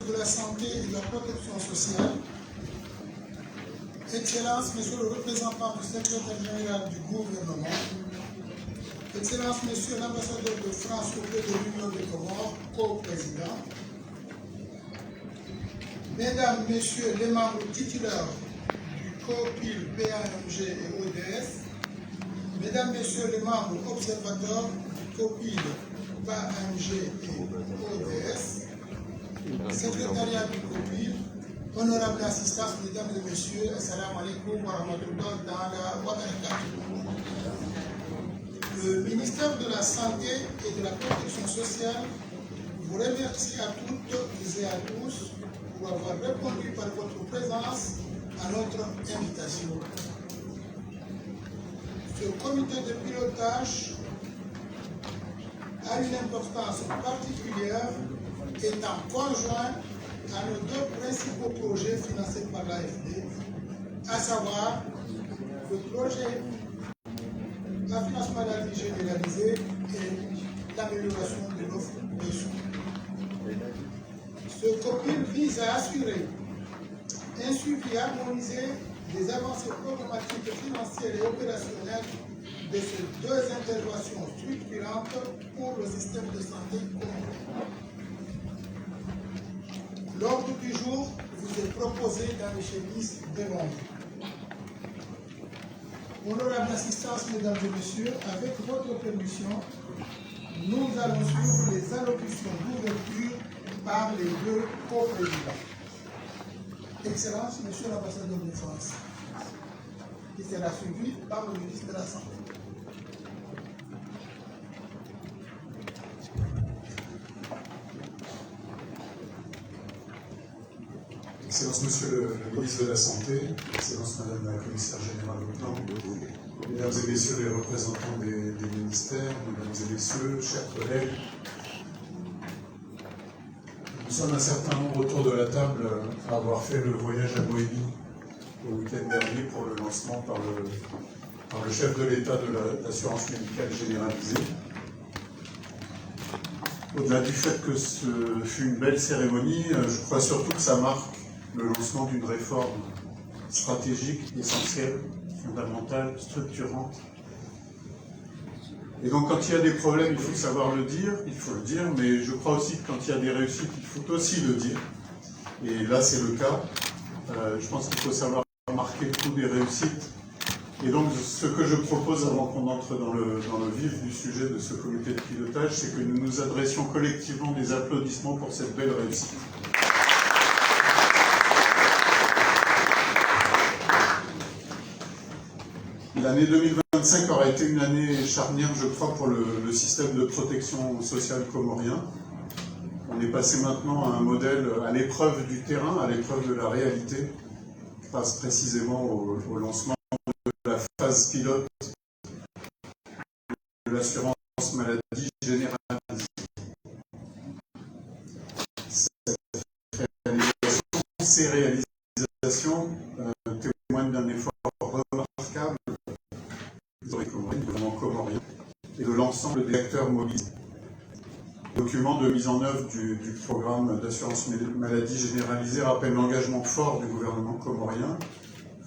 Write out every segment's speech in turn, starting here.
de la santé et de la protection sociale, Excellences, Monsieur le représentant du secrétaire général du gouvernement, Excellences, Monsieur l'ambassadeur de France auprès de l'Union des Comores, co-président, Mesdames, Messieurs les membres titulaires du COPIL, BAMG et ODS, Mesdames, Messieurs les membres observateurs du COPIL, BAMG et ODS, Secrétariat du COPIL, honorable assistance, Mesdames et Messieurs, Assalamu alaikum wa rahmatullahi wa barakatuh. Le ministère de la Santé et de la Protection sociale vous remercie à toutes et à tous pour avoir répondu par votre présence à notre invitation. Ce comité de pilotage a une importance particulière étant conjoint à nos deux principaux projets financés par l'AFD, à savoir le projet l'assurance maladie généralisée et l'amélioration de l'offre de soins. Ce COPIL vise à assurer un suivi harmonisé des avancées programmatiques financières et opérationnelles de ces deux interventions structurantes pour le système de santé commun. L'ordre du jour vous est proposé dans les chemises devant vous. Honorable assistance, Mesdames et Messieurs, avec votre permission, nous allons suivre les allocutions d'ouverture par les deux co-présidents. Excellence, Monsieur l'ambassadeur de France, qui sera suivi par le ministre de la Santé. Excellence Monsieur le ministre de la Santé, Excellence Madame la Commissaire Générale au Plan, Mesdames et Messieurs les représentants des ministères, Mesdames et Messieurs, chers collègues, nous sommes un certain nombre autour de la table à avoir fait le voyage à Boélie le week-end dernier pour le lancement par le chef de l'État de l'assurance médicale généralisée. Au-delà du fait que ce fut une belle cérémonie, je crois surtout que ça marque le lancement d'une réforme stratégique, essentielle, fondamentale, structurante. Et donc quand il y a des problèmes, il faut savoir le dire, mais je crois aussi que quand il y a des réussites, il faut aussi le dire. Et là c'est le cas. Je pense qu'il faut savoir marquer le coup des réussites. Et donc ce que je propose avant qu'on entre dans le vif du sujet de ce comité de pilotage, c'est que nous nous adressions collectivement des applaudissements pour cette belle réussite. L'année 2025 aura été une année charnière, je crois, pour le système de protection sociale comorien. On est passé maintenant à un modèle à l'épreuve du terrain, à l'épreuve de la réalité, grâce précisément au lancement de la phase pilote de l'assurance maladie généralisée. Ces réalisations témoignent d'un effort remarquable du gouvernement comorien et de l'ensemble des acteurs mobilisés. Le document de mise en œuvre du programme d'assurance maladie généralisée rappelle l'engagement fort du gouvernement comorien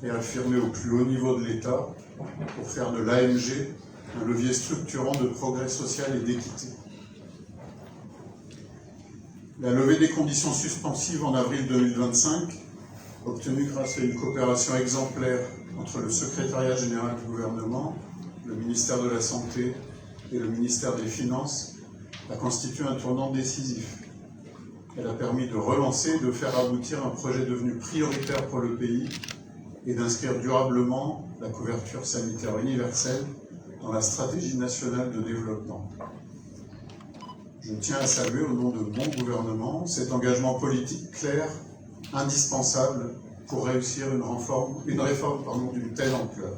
réaffirmé au plus haut niveau de l'État pour faire de l'AMG un levier structurant de progrès social et d'équité. La levée des conditions suspensives en avril 2025, obtenue grâce à une coopération exemplaire entre le secrétariat général du gouvernement, le ministère de la Santé et le ministère des Finances, a constitué un tournant décisif. Elle a permis de relancer et de faire aboutir un projet devenu prioritaire pour le pays et d'inscrire durablement la couverture sanitaire universelle dans la stratégie nationale de développement. Je tiens à saluer au nom de mon gouvernement cet engagement politique clair, indispensable pour réussir une réforme d'une telle ampleur.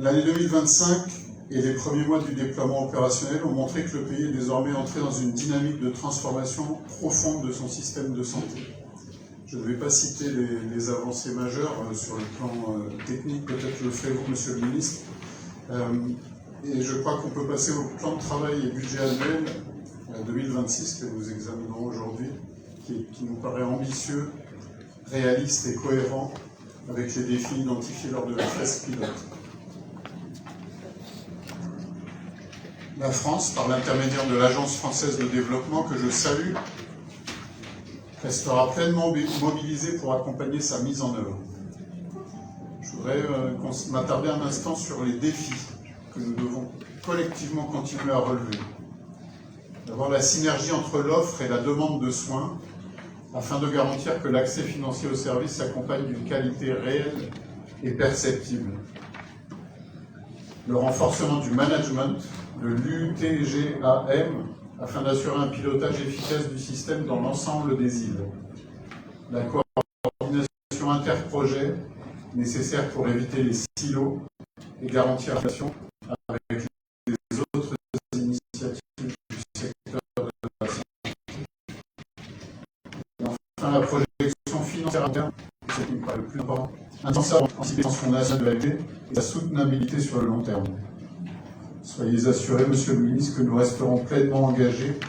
L'année 2025 et les premiers mois du déploiement opérationnel ont montré que le pays est désormais entré dans une dynamique de transformation profonde de son système de santé. Je ne vais pas citer les avancées majeures sur le plan technique, peut-être le ferez-vous, Monsieur le Ministre. Et je crois qu'on peut passer au plan de travail et budget annuel 2026 que nous examinons aujourd'hui, qui nous paraît ambitieux, réaliste et cohérent avec les défis identifiés lors de la phase pilote. La France, par l'intermédiaire de l'Agence française de développement, que je salue, restera pleinement mobilisée pour accompagner sa mise en œuvre. Je voudrais m'attarder un instant sur les défis que nous devons collectivement continuer à relever. D'abord, la synergie entre l'offre et la demande de soins, afin de garantir que l'accès financier aux services s'accompagne d'une qualité réelle et perceptible. Le renforcement du management, de l'UTGAM, afin d'assurer un pilotage efficace du système dans l'ensemble des îles. La coordination interprojet, nécessaire pour éviter les silos et garantir la relation avec les autres initiatives du secteur de la santé. Et enfin, la projection financière à terme, c'est ce qui me paraît le plus important, indispensable pour anticiper son nationale de l'AFD et sa soutenabilité sur le long terme. Soyez assurés, Monsieur le Ministre, que nous resterons pleinement engagés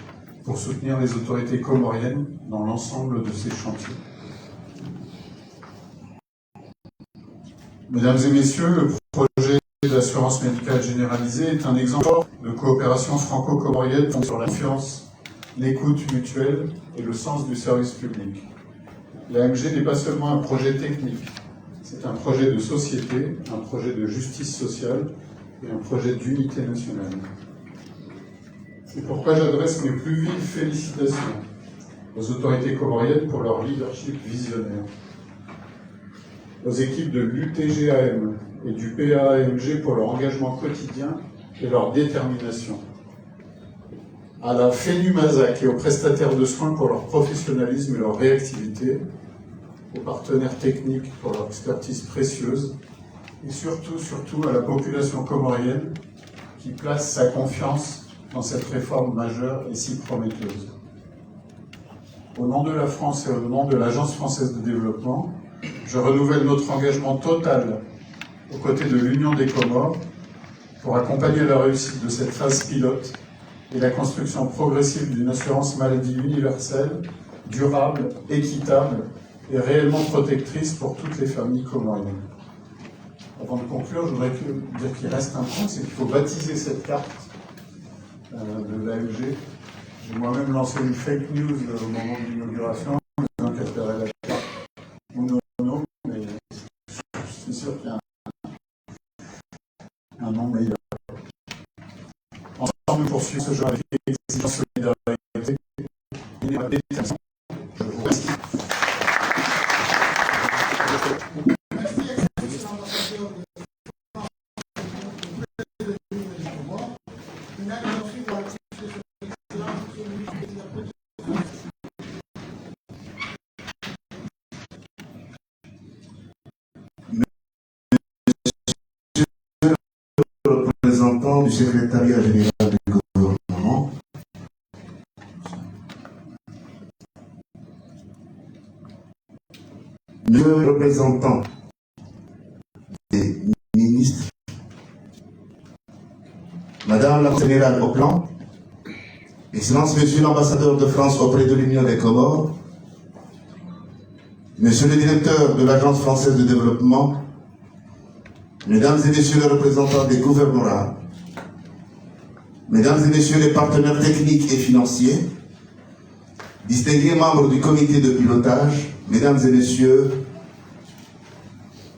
pour soutenir les autorités comoriennes dans l'ensemble de ces chantiers. Mesdames et Messieurs, le projet d'assurance médicale généralisée est un exemple de coopération franco-comorienne fondée sur la confiance, l'écoute mutuelle et le sens du service public. L'AMG n'est pas seulement un projet technique, c'est un projet de société, un projet de justice sociale et un projet d'unité nationale. C'est pourquoi j'adresse mes plus vives félicitations aux autorités comoriennes pour leur leadership visionnaire, aux équipes de l'UTGAM et du PAAMG pour leur engagement quotidien et leur détermination, à la FENUMASAC et aux prestataires de soins pour leur professionnalisme et leur réactivité, aux partenaires techniques pour leur expertise précieuse, et surtout à la population comorienne qui place sa confiance dans cette réforme majeure et si prometteuse. Au nom de la France et au nom de l'Agence française de développement, je renouvelle notre engagement total aux côtés de l'Union des Comores pour accompagner la réussite de cette phase pilote et la construction progressive d'une assurance maladie universelle, durable, équitable et réellement protectrice pour toutes les familles comoriennes. Avant de conclure, je voudrais dire qu'il reste un point, c'est qu'il faut baptiser cette carte de l'AMG. J'ai moi-même lancé une fake news au moment de l'inauguration, disant qu'elle ferait la carte ou non, mais je suis sûr qu'il y a un nom meilleur. Ensemble, nous poursuivons ce jeu avec exigence, solidarité et détermination. Je vous remercie. Représentant du secrétariat général du gouvernement, le représentant des ministres, Madame la générale au plan, Excellence Monsieur l'ambassadeur de France auprès de l'Union des Comores, Monsieur le directeur de l'Agence française de développement, Mesdames et Messieurs les représentants des gouvernements, Mesdames et Messieurs les partenaires techniques et financiers, distingués membres du comité de pilotage, Mesdames et Messieurs,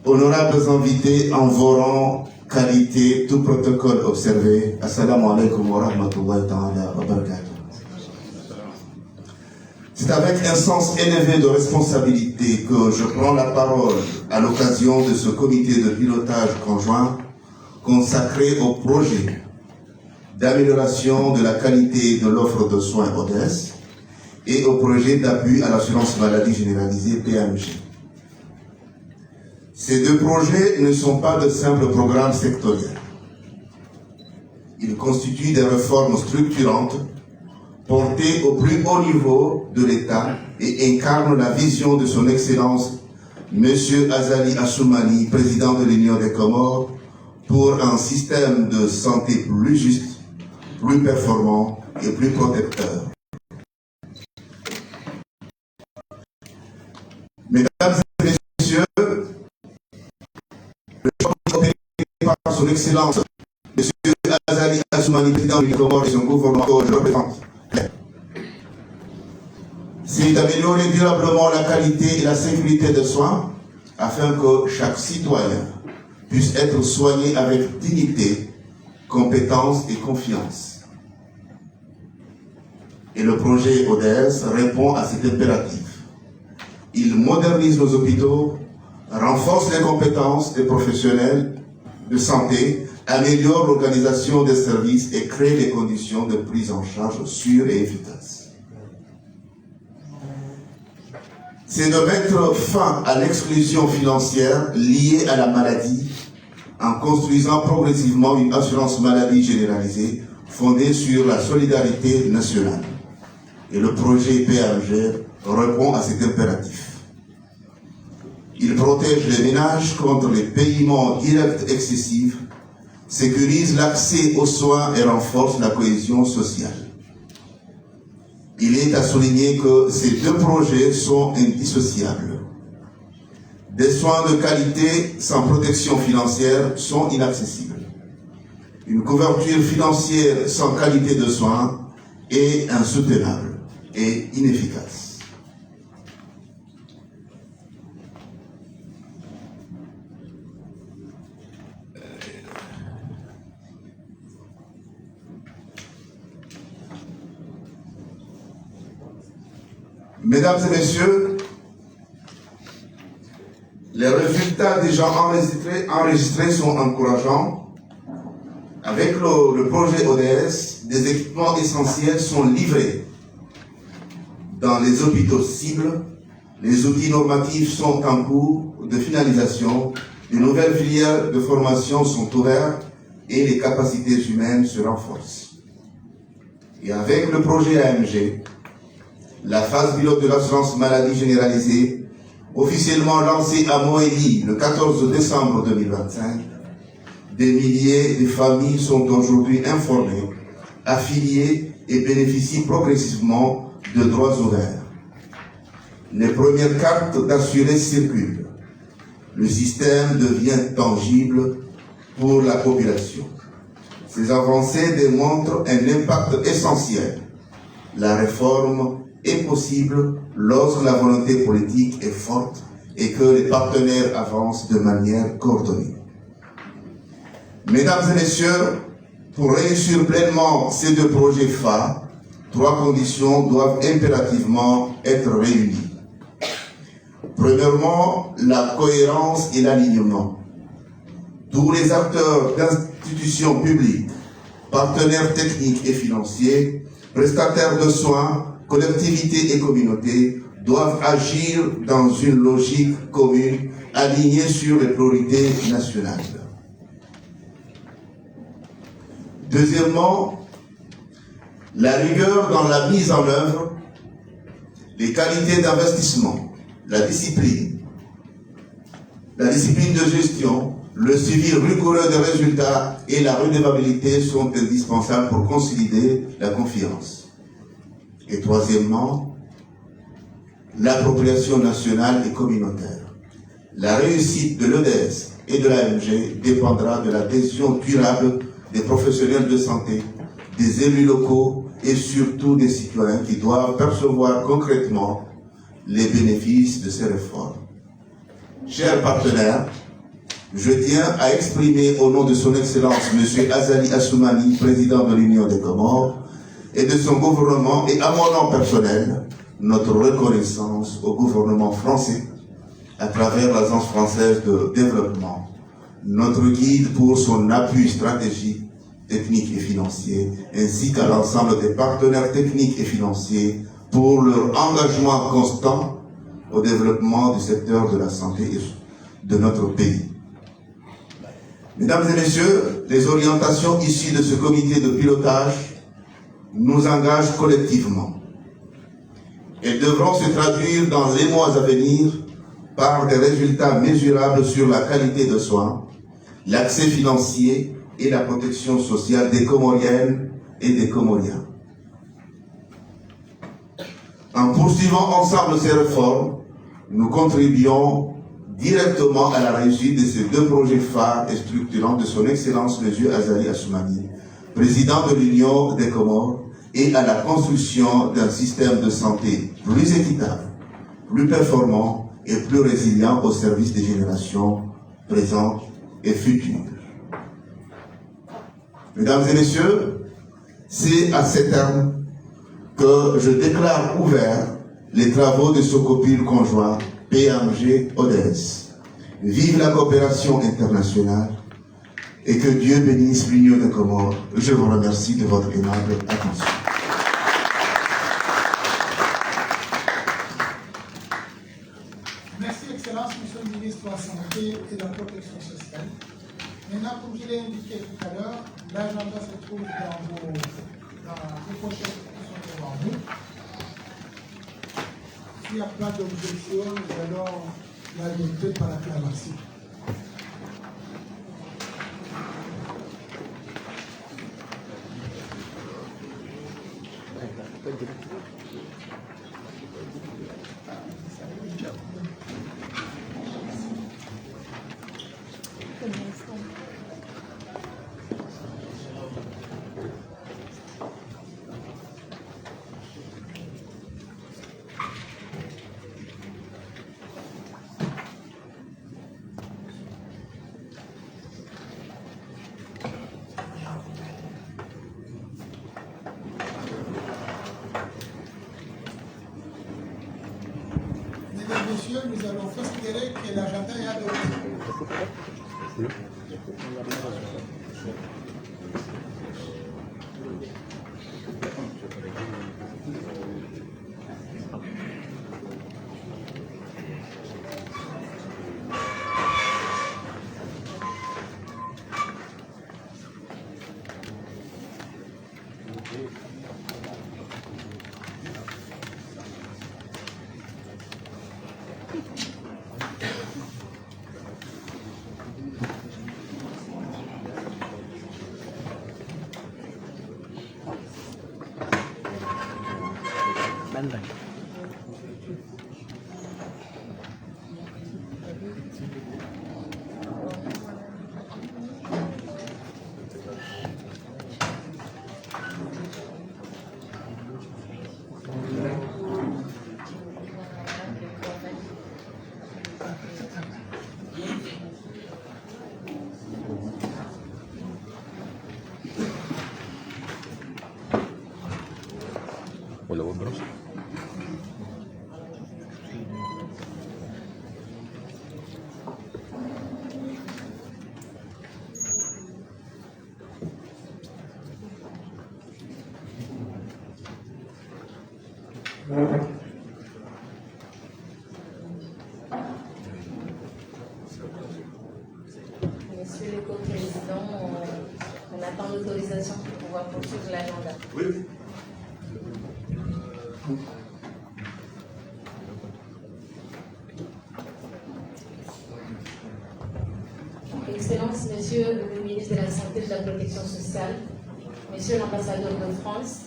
honorables invités en vos rangs, qualité, tout protocole observé, Assalamu alaikum wa rahmatullahi ta'ala wa barakatuh. C'est avec un sens élevé de responsabilité que je prends la parole à l'occasion de ce comité de pilotage conjoint consacré au projet d'amélioration de la qualité de l'offre de soins ODS et au projet d'appui à l'assurance maladie généralisée PAMG. Ces deux projets ne sont pas de simples programmes sectoriels. Ils constituent des réformes structurantes portées au plus haut niveau de l'État et incarnent la vision de son Excellence M. Azali Assoumani, président de l'Union des Comores, pour un système de santé plus juste, plus performant et plus protecteur. Mesdames et messieurs, le choix opéré par son Excellence, M. Azali Assoumani, président du Comore et son gouvernement que je représente, c'est d'améliorer durablement la qualité et la sécurité des soins afin que chaque citoyen puisse être soigné avec dignité, compétence et confiance. Et le projet ODS répond à cet impératif. Il modernise nos hôpitaux, renforce les compétences des professionnels de santé, améliore l'organisation des services et crée des conditions de prise en charge sûres et efficaces. C'est de mettre fin à l'exclusion financière liée à la maladie en construisant progressivement une assurance maladie généralisée fondée sur la solidarité nationale. Et le projet PAMG répond à cet impératif. Il protège les ménages contre les paiements directs excessifs, sécurise l'accès aux soins et renforce la cohésion sociale. Il est à souligner que ces deux projets sont indissociables. Des soins de qualité sans protection financière sont inaccessibles. Une couverture financière sans qualité de soins est insoutenable et inefficace. Mesdames et messieurs, les résultats déjà enregistrés sont encourageants. Avec le projet ODS, des équipements essentiels sont livrés dans les hôpitaux cibles. Les outils normatifs sont en cours de finalisation. De nouvelles filières de formation sont ouvertes et les capacités humaines se renforcent. Et avec le projet AMG, la phase pilote de l'assurance maladie généralisée, officiellement lancée à Moélie le 14 décembre 2025, des milliers de familles sont aujourd'hui informées, affiliées et bénéficient progressivement de droits ouverts. Les premières cartes d'assurés circulent. Le système devient tangible pour la population. Ces avancées démontrent un impact essentiel. La réforme est possible lorsque la volonté politique est forte et que les partenaires avancent de manière coordonnée. Mesdames et messieurs, pour réussir pleinement ces deux projets phares, trois conditions doivent impérativement être réunies. Premièrement, la cohérence et l'alignement. Tous les acteurs d'institutions publiques, partenaires techniques et financiers, prestataires de soins, collectivités et communautés doivent agir dans une logique commune alignée sur les priorités nationales. Deuxièmement, la rigueur dans la mise en œuvre, les qualités d'investissement, la discipline de gestion, le suivi rigoureux des résultats et la redevabilité sont indispensables pour consolider la confiance. Et troisièmement, l'appropriation nationale et communautaire. La réussite de l'EDS et de l'AMG dépendra de l'adhésion durable des professionnels de santé, des élus locaux et surtout des citoyens qui doivent percevoir concrètement les bénéfices de ces réformes. Chers partenaires, je tiens à exprimer au nom de son Excellence M. Azali Assoumani, président de l'Union des Comores, et de son gouvernement et à mon nom personnel, notre reconnaissance au gouvernement français à travers l'Agence française de développement, notre guide pour son appui stratégique, technique et financier, ainsi qu'à l'ensemble des partenaires techniques et financiers pour leur engagement constant au développement du secteur de la santé de notre pays. Mesdames et messieurs, les orientations issues de ce comité de pilotage nous engagent collectivement. Elles devront se traduire dans les mois à venir par des résultats mesurables sur la qualité de soins, l'accès financier et la protection sociale des Comoriennes et des Comoriens. En poursuivant ensemble ces réformes, nous contribuons directement à la réussite de ces deux projets phares et structurants de son Excellence M. Azali Assoumani, président de l'Union des Comores, et à la construction d'un système de santé plus équitable, plus performant et plus résilient au service des générations présentes et futures. Mesdames et messieurs, c'est à ces termes que je déclare ouverts les travaux de ce copil conjoint PMG-ODS. Vive la coopération internationale et que Dieu bénisse l'Union des Comores. Je vous remercie de votre aimable attention. Merci, Excellence, Monsieur le ministre de la Santé et de la Protection sociale. Maintenant, comme je l'ai indiqué tout à l'heure, l'agenda se trouve dans les prochaines qui sont devant nous. S'il n'y a pas d'objection, nous allons l'adopter par acclamation. Messieurs, nous allons considérer que l'agenda est adopté. Hola, vos, bros. Monsieur le co-président, on attend l'autorisation pour pouvoir poursuivre l'agenda. Oui. Excellences, Monsieur le ministre de la Santé et de la Protection sociale, Monsieur l'ambassadeur de France,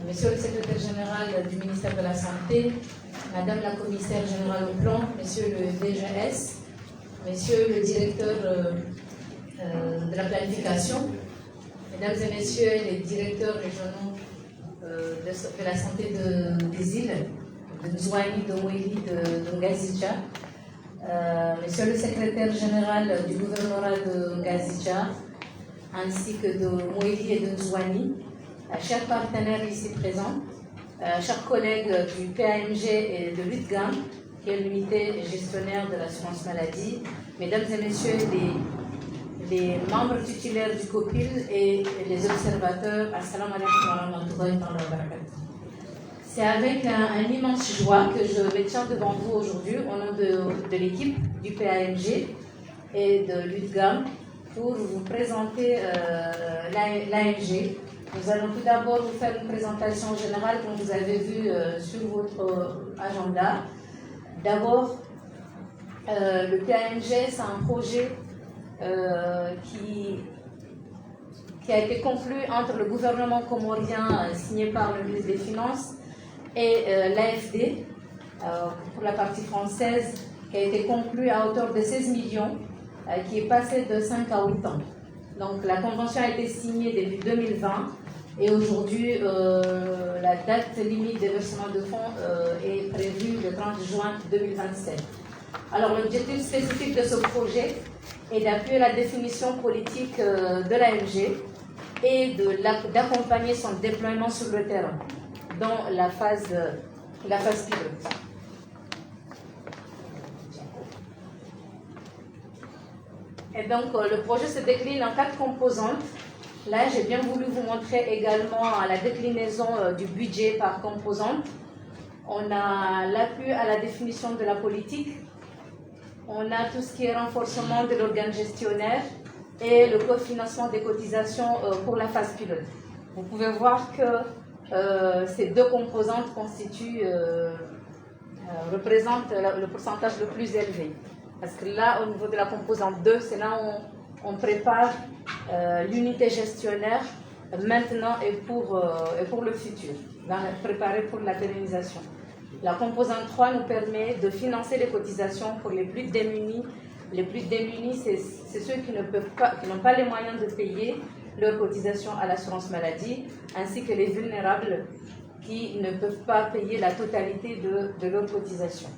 Monsieur le secrétaire général du ministère de la Santé, Madame la commissaire générale au plan, Monsieur le DGS, Monsieur le directeur de la planification, Mesdames et Messieurs les directeurs régionaux de la santé des îles, de Nzouani, de Mouili, de Ngazidja, Monsieur le secrétaire général du gouvernorat de Ngazidja, ainsi que de Mouili et de Nzouani, chers partenaires ici présents, chers collègues du PAMG et de l'UTGAM, qui est l'unité gestionnaire de l'assurance maladie, Mesdames et Messieurs les membres titulaires du COPIL et les observateurs, Assalamu alaikum wa rahmatullahi wa barakatuh. C'est avec un immense joie que je me tiens devant vous aujourd'hui au nom de l'équipe du PAMG et de l'UTGAM pour vous présenter l'AMG. Nous allons tout d'abord vous faire une présentation générale comme vous avez vu sur votre agenda. D'abord, le PAMG, c'est un projet qui a été conclu entre le gouvernement comorien signé par le ministre des Finances et l'AFD pour la partie française, qui a été conclu à hauteur de 16 millions, qui est passé de 5 à 8 ans. Donc la convention a été signée début 2020 et aujourd'hui la date limite de versement de fonds est prévue le 30 juin 2027. Alors l'objectif spécifique de ce projet est d'appuyer la définition politique de l'AMG et d'accompagner son déploiement sur le terrain dans la phase pilote. Et donc, le projet se décline en 4 composantes. Là, j'ai bien voulu vous montrer également la déclinaison du budget par composante. On a l'appui à la définition de la politique. On a tout ce qui est renforcement de l'organe gestionnaire et le cofinancement des cotisations pour la phase pilote. Vous pouvez voir que ces 2 composantes représentent le pourcentage le plus élevé. Parce que là, au niveau de la composante 2, c'est là où on prépare l'unité gestionnaire maintenant et pour le futur, préparer pour la pérennisation. La composante 3 nous permet de financer les cotisations pour les plus démunis. Les plus démunis, c'est ceux qui n'ont pas les moyens de payer leurs cotisations à l'assurance maladie, ainsi que les vulnérables qui ne peuvent pas payer la totalité de leurs cotisations.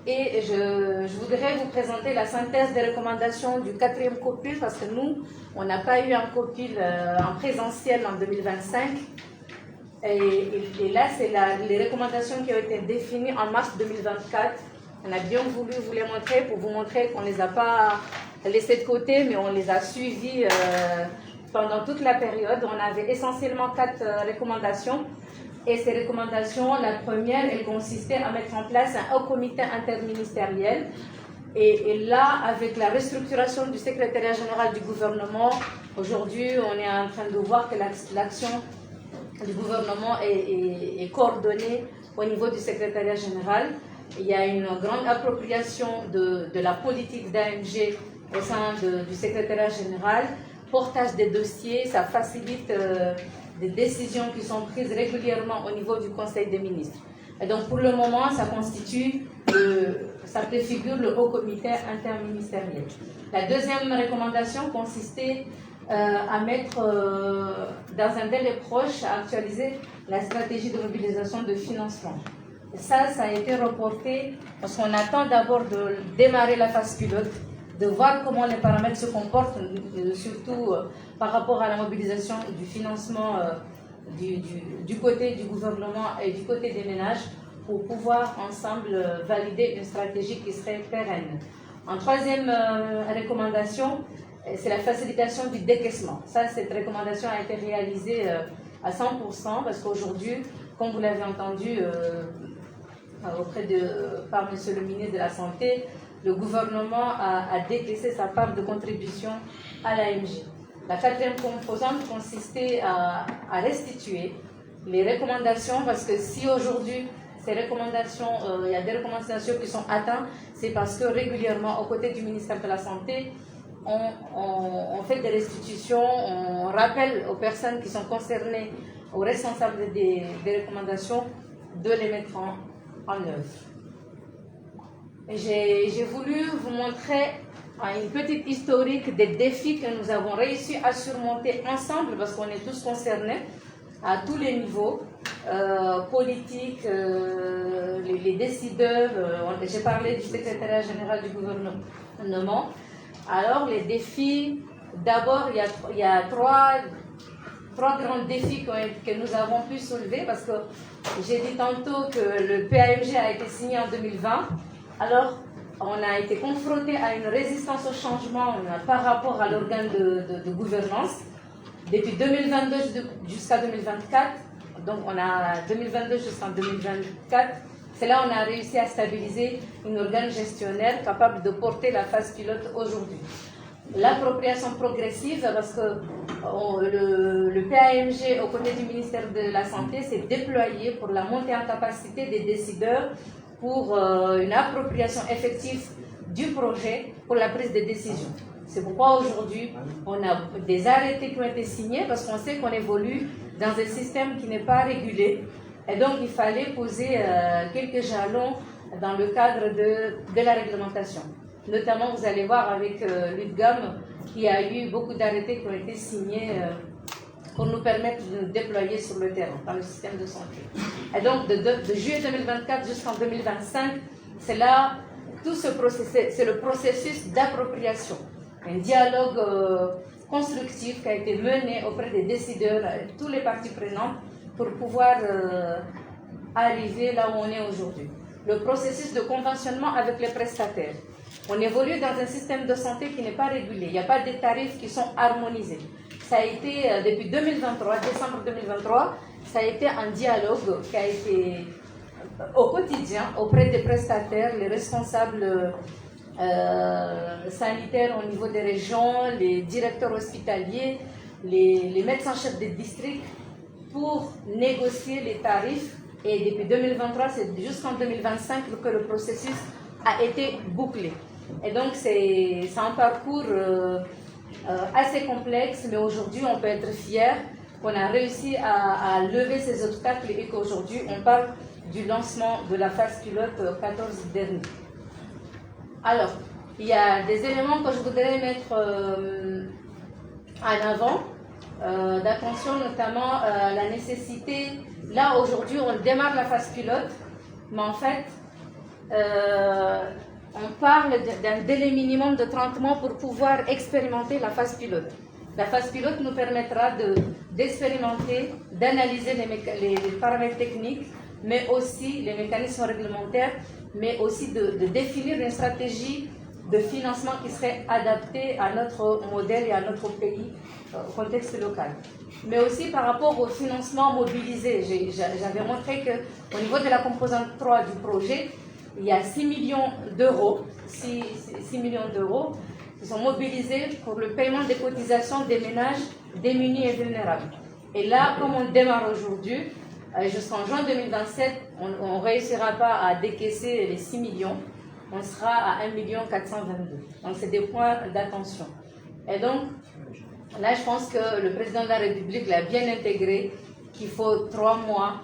Et je voudrais vous présenter la synthèse des recommandations du 4e COPIL, parce que nous, on n'a pas eu un COPIL en présentiel en 2025. Et là, c'est les recommandations qui ont été définies en mars 2024. On a bien voulu vous les montrer pour vous montrer qu'on ne les a pas laissées de côté, mais on les a suivies pendant toute la période. On avait essentiellement 4 recommandations. Et ces recommandations, la première, elle consistait à mettre en place un haut comité interministériel. Et là, avec la restructuration du secrétariat général du gouvernement, aujourd'hui, on est en train de voir que l'action du gouvernement est coordonnée au niveau du secrétariat général. Il y a une grande appropriation de la politique d'AMG au sein du secrétariat général, portage des dossiers, ça facilite des décisions qui sont prises régulièrement au niveau du Conseil des ministres. Et donc pour le moment, ça préfigure le haut comité interministériel. La deuxième recommandation consistait à mettre dans un délai proche, à actualiser la stratégie de mobilisation de financement. Et ça a été reporté parce qu'on attend d'abord de démarrer la phase pilote, de voir comment les paramètres se comportent, surtout par rapport à la mobilisation du financement du côté du gouvernement et du côté des ménages, pour pouvoir ensemble valider une stratégie qui serait pérenne. En troisième recommandation, c'est la facilitation du décaissement. Cette recommandation a été réalisée à 100% parce qu'aujourd'hui, comme vous l'avez entendu par M. le ministre de la Santé, le gouvernement a décaissé sa part de contribution à l'AMG. La quatrième composante consistait à restituer les recommandations, parce que si aujourd'hui, ces recommandations, il y a des recommandations qui sont atteintes, c'est parce que régulièrement, aux côtés du ministère de la Santé, on fait des restitutions, on rappelle aux personnes qui sont concernées, aux responsables des recommandations, de les mettre en œuvre. J'ai voulu vous montrer une petite historique des défis que nous avons réussi à surmonter ensemble, parce qu'on est tous concernés à tous les niveaux, politiques, les décideurs. J'ai parlé du secrétariat général du gouvernement. Alors les défis, d'abord il y a trois grands défis que nous avons pu soulever, parce que j'ai dit tantôt que le PAMG a été signé en 2020. Alors, on a été confronté à une résistance au changement par rapport à l'organe de gouvernance. Depuis 2022 jusqu'à 2024, donc on a 2022 jusqu'en 2024, c'est là où on a réussi à stabiliser un organe gestionnaire capable de porter la phase pilote aujourd'hui. L'appropriation progressive, parce que le PAMG, aux côtés du ministère de la Santé, s'est déployé pour la montée en capacité des décideurs, pour une appropriation effective du projet pour la prise de décision. C'est pourquoi aujourd'hui, on a des arrêtés qui ont été signés parce qu'on sait qu'on évolue dans un système qui n'est pas régulé. Et donc, il fallait poser quelques jalons dans le cadre de la réglementation. Notamment, vous allez voir avec l'UDGAM, qui a eu beaucoup d'arrêtés qui ont été signés pour nous permettre de nous déployer sur le terrain, dans le système de santé. Et donc, de juillet 2024 jusqu'en 2025, c'est là, tout ce processus, c'est le processus d'appropriation. Un dialogue constructif qui a été mené auprès des décideurs, tous les parties prenantes, pour pouvoir arriver là où on est aujourd'hui. Le processus de conventionnement avec les prestataires. On évolue dans un système de santé qui n'est pas régulé. Il n'y a pas de tarifs qui sont harmonisés. Ça a été, depuis 2023, décembre 2023, ça a été un dialogue qui a été au quotidien auprès des prestataires, les responsables sanitaires au niveau des régions, les directeurs hospitaliers, les médecins-chefs des districts pour négocier les tarifs. Et depuis 2023, c'est jusqu'en 2025 que le processus a été bouclé. Et donc, c'est un parcours assez complexe, mais aujourd'hui, on peut être fier qu'on a réussi à lever ces obstacles et qu'aujourd'hui, on parle du lancement de la phase pilote 14 dernier. Alors, il y a des éléments que je voudrais mettre en avant, d'attention, notamment la nécessité. Là, aujourd'hui, on démarre la phase pilote, mais en fait, on parle d'un délai minimum de 30 mois pour pouvoir expérimenter la phase pilote. La phase pilote nous permettra d'expérimenter, d'analyser les paramètres techniques, mais aussi les mécanismes réglementaires, mais aussi de définir une stratégie de financement qui serait adaptée à notre modèle et à notre pays, au contexte local. Mais aussi par rapport au financement mobilisé, j'avais montré qu'au niveau de la composante 3 du projet, il y a 6 millions d'euros, 6 millions d'euros qui sont mobilisés pour le paiement des cotisations des ménages démunis et vulnérables. Et là, comme on démarre aujourd'hui, jusqu'en juin 2027, on ne réussira pas à décaisser les 6 millions, on sera à 1 422 000. Donc, c'est des points d'attention. Et donc, là, je pense que le président de la République l'a bien intégré, qu'il faut 3 mois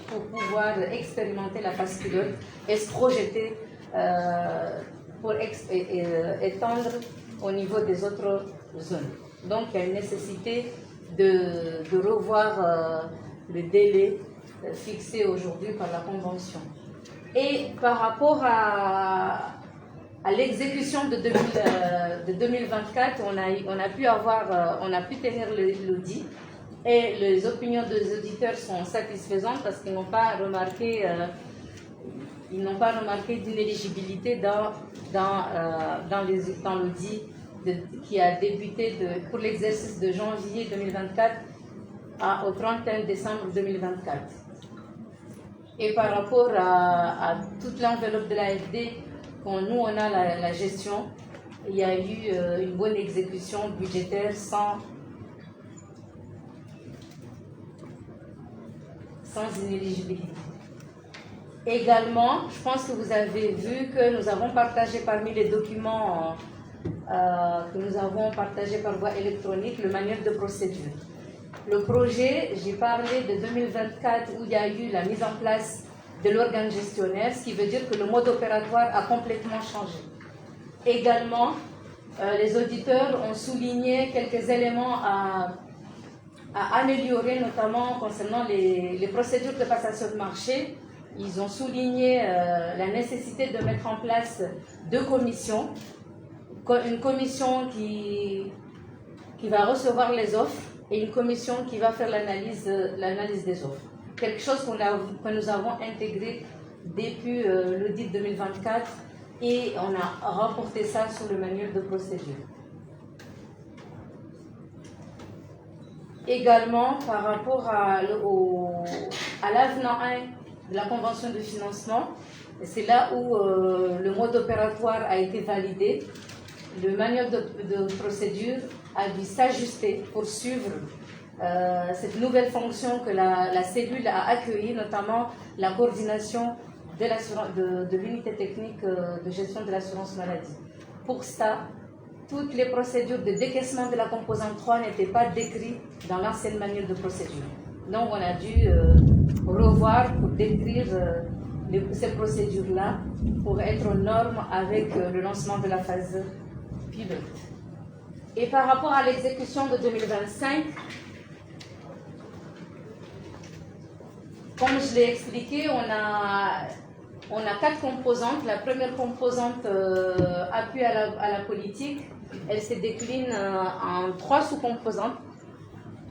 pour pouvoir expérimenter la phase pilote et se projeter pour étendre au niveau des autres zones. Donc, il y a une nécessité de revoir le délai fixé aujourd'hui par la Convention. Et par rapport à l'exécution de 2024, on a pu tenir l'audit et les opinions des auditeurs sont satisfaisantes parce qu'ils n'ont pas remarqué d'inéligibilité dans l'audit qui a débuté pour l'exercice de janvier 2024 au 31 décembre 2024. Et par rapport à toute l'enveloppe de l'AFD, quand nous on a la gestion, il y a eu une bonne exécution budgétaire sans inéligibilité. Également, je pense que vous avez vu que nous avons partagé parmi les documents que nous avons partagés par voie électronique le manuel de procédure. Le projet, j'ai parlé de 2024 où il y a eu la mise en place de l'organe gestionnaire, ce qui veut dire que le mode opératoire a complètement changé. Également, les auditeurs ont souligné quelques éléments à améliorer, notamment concernant les procédures de passation de marché. Ils ont souligné la nécessité de mettre en place 2 commissions. Une commission qui va recevoir les offres et une commission qui va faire l'analyse des offres. Quelque chose que nous avons intégré depuis l'audit 2024 et on a rapporté ça sur le manuel de procédure. Également, par rapport à l'avenant 1 de la convention de financement, c'est là où le mode opératoire a été validé. Le manuel de procédure a dû s'ajuster pour suivre cette nouvelle fonction que la cellule a accueillie, notamment la coordination de l'unité technique de gestion de l'assurance maladie. Pour ça, toutes les procédures de décaissement de la composante 3 n'étaient pas décrites dans l'ancienne manuel de procédure. Donc on a dû revoir pour décrire ces procédures-là pour être aux normes avec le lancement de la phase pilote. Et par rapport à l'exécution de 2025, comme je l'ai expliqué, on a 4 composantes. La première composante, appui à la politique, elle se décline en 3 sous-composantes.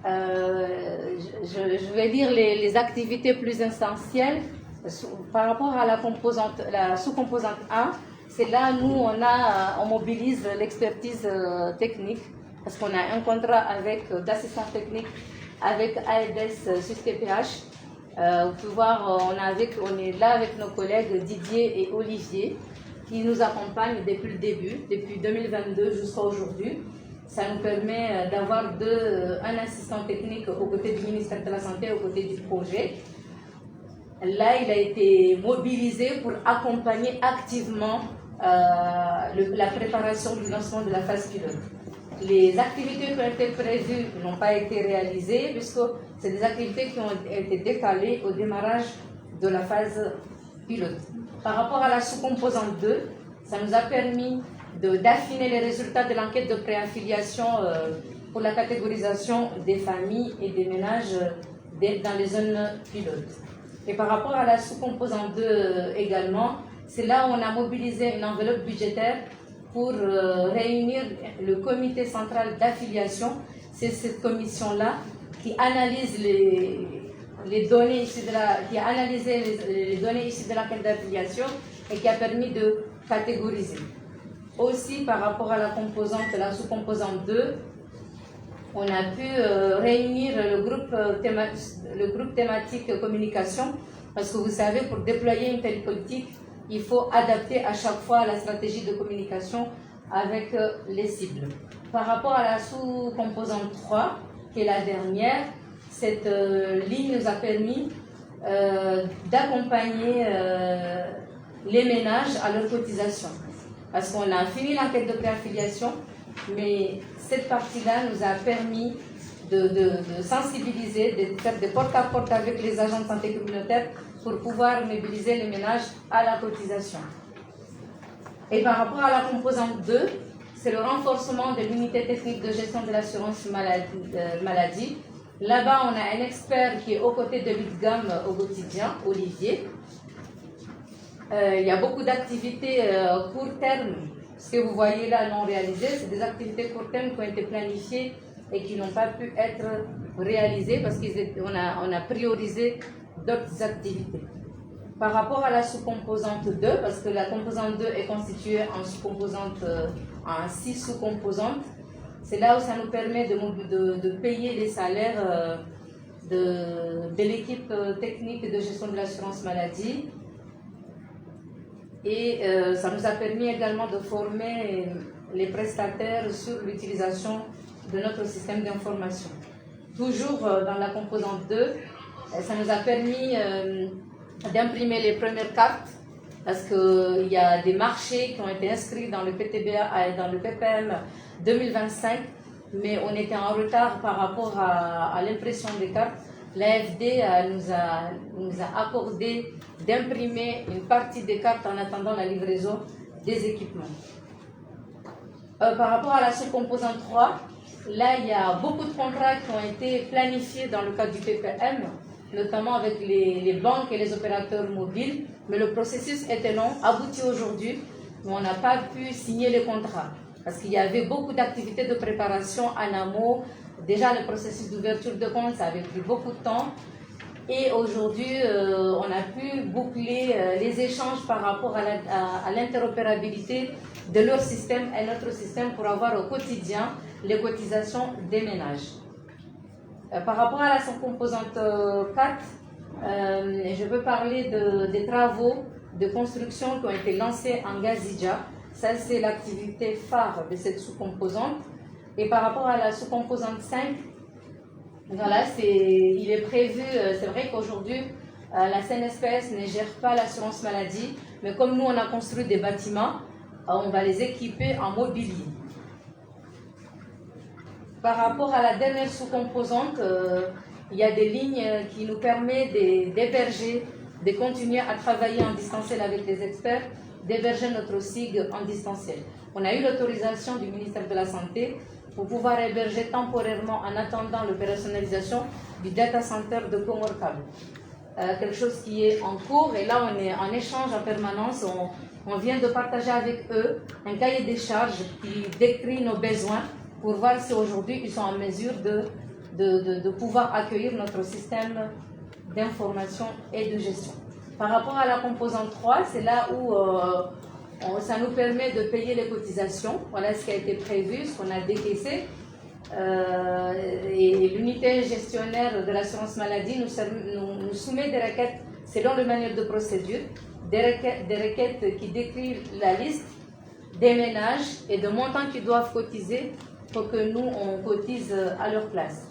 Je vais dire les activités plus essentielles. Par rapport à la sous-composante A, c'est là où on mobilise l'expertise technique, parce qu'on a un contrat d'assistance technique avec AEDES SUSTPH. Vous pouvez voir, on est là avec nos collègues Didier et Olivier, qui nous accompagnent depuis le début, depuis 2022 jusqu'à aujourd'hui. Ça nous permet d'avoir un assistant technique aux côtés du ministère de la Santé, aux côtés du projet. Là, il a été mobilisé pour accompagner activement la préparation du lancement de la phase pilote. Les activités qui ont été prévues n'ont pas été réalisées, puisque c'est des activités qui ont été décalées au démarrage de la phase pilote. Par rapport à la sous-composante 2, ça nous a permis d'affiner les résultats de l'enquête de préaffiliation pour la catégorisation des familles et des ménages dans les zones pilotes. Et par rapport à la sous-composante 2 également, c'est là où on a mobilisé une enveloppe budgétaire pour réunir le comité central d'affiliation. C'est cette commission-là qui analyse les données issues qui a analysé les données issues de l'enquête d'affiliation et qui a permis de catégoriser. Aussi, par rapport à la sous-composante 2, on a pu réunir le groupe thématique communication, parce que vous savez, pour déployer une telle politique, il faut adapter à chaque fois la stratégie de communication avec les cibles. Par rapport à la sous-composante 3, qui est la dernière, cette ligne nous a permis d'accompagner les ménages à leur cotisation. Parce qu'on a fini l'enquête de préaffiliation, mais cette partie-là nous a permis de sensibiliser, de faire des porte-à-porte avec les agents de santé communautaire pour pouvoir mobiliser les ménages à la cotisation. Et par rapport à la composante 2, c'est le renforcement de l'unité technique de gestion de l'assurance maladie. Là-bas, on a un expert qui est aux côtés de l'UDGAM au quotidien, Olivier. Il y a beaucoup d'activités court terme. Ce que vous voyez là non réalisées, c'est des activités court terme qui ont été planifiées et qui n'ont pas pu être réalisées parce qu'on a priorisé d'autres activités. Par rapport à la sous-composante 2, parce que la composante 2 est constituée en 6 sous-composantes, c'est là où ça nous permet de payer les salaires de l'équipe technique de gestion de l'assurance maladie. Et ça nous a permis également de former les prestataires sur l'utilisation de notre système d'information. Toujours dans la composante 2, ça nous a permis d'imprimer les premières cartes parce qu'il y a des marchés qui ont été inscrits dans le PTBA et dans le PPM 2025, mais on était en retard par rapport à l'impression des cartes. L'AFD nous a accordé d'imprimer une partie des cartes en attendant la livraison des équipements. Par rapport à la sous-composante 3, là il y a beaucoup de contrats qui ont été planifiés dans le cadre du PPM, notamment avec les banques et les opérateurs mobiles, mais le processus était long, abouti aujourd'hui, mais on n'a pas pu signer les contrats parce qu'il y avait beaucoup d'activités de préparation en amont. Déjà, le processus d'ouverture de compte, ça avait pris beaucoup de temps. Et aujourd'hui, on a pu boucler les échanges par rapport à l'interopérabilité de leur système et notre système pour avoir au quotidien les cotisations des ménages. Par rapport à la composante 4, je veux parler des travaux de construction qui ont été lancés en Gazidja. Ça, c'est l'activité phare de cette sous-composante. Et par rapport à la sous-composante 5, voilà, il est prévu, c'est vrai qu'aujourd'hui, La CNSPS ne gère pas l'assurance maladie, mais comme nous, on a construit des bâtiments, on va les équiper en mobilier. Par rapport à la dernière sous-composante, il y a des lignes qui nous permettent d'héberger, de continuer à travailler en distanciel avec les experts, d'héberger notre SIG en distanciel. On a eu l'autorisation du ministère de la Santé pour pouvoir héberger temporairement en attendant l'opérationnalisation du data center de Comorcable. Quelque chose qui est en cours et là on est en échange en permanence. On vient de partager avec eux un cahier des charges qui décrit nos besoins pour voir si aujourd'hui ils sont en mesure de pouvoir accueillir notre système d'information et de gestion. Par rapport à la composante 3, c'est là où ça nous permet de payer les cotisations. Voilà ce qui a été prévu, ce qu'on a décaissé. Et l'unité gestionnaire de l'assurance maladie nous soumet des requêtes selon le manuel de procédure, des requêtes qui décrivent la liste des ménages et de montants qu'ils doivent cotiser pour que nous, on cotise à leur place.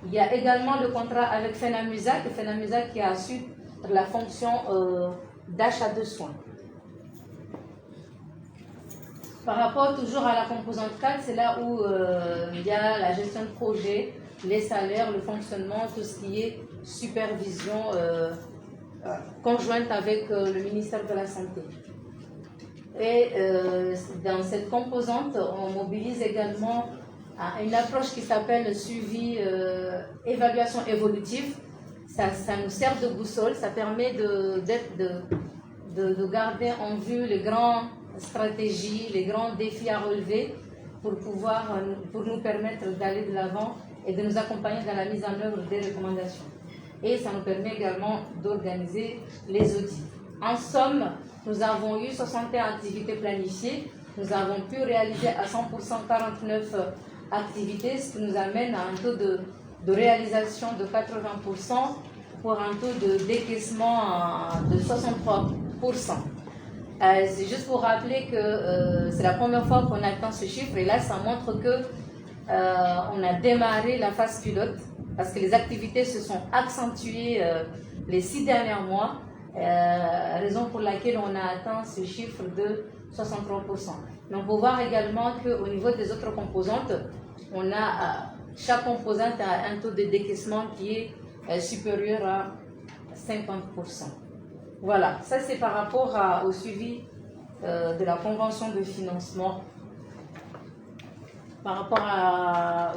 Il y a également le contrat avec FENAMUSAC qui a assuré la fonction d'achat de soins. Par rapport toujours à la composante 4, c'est là où il y a la gestion de projet, les salaires, le fonctionnement, tout ce qui est supervision conjointe avec le ministère de la Santé. Et dans cette composante, on mobilise également une approche qui s'appelle suivi évaluation évolutive. Ça nous sert de boussole, ça permet de garder en vue les grandes stratégies, les grands défis à relever pour nous permettre d'aller de l'avant et de nous accompagner dans la mise en œuvre des recommandations. Et ça nous permet également d'organiser les audits. En somme, nous avons eu 61 activités planifiées. Nous avons pu réaliser à 100% 49 activités, ce qui nous amène à un taux de réalisation de 80% pour un taux de décaissement de 63%. C'est juste pour rappeler que c'est la première fois qu'on atteint ce chiffre et là ça montre que on a démarré la phase pilote parce que les activités se sont accentuées les 6 derniers mois, raison pour laquelle on a atteint ce chiffre de 63%. Mais on peut voir également qu'au niveau des autres composantes, on a chaque composante a un taux de décaissement qui est supérieur à 50%. Voilà, ça c'est par rapport au suivi de la convention de financement. Par rapport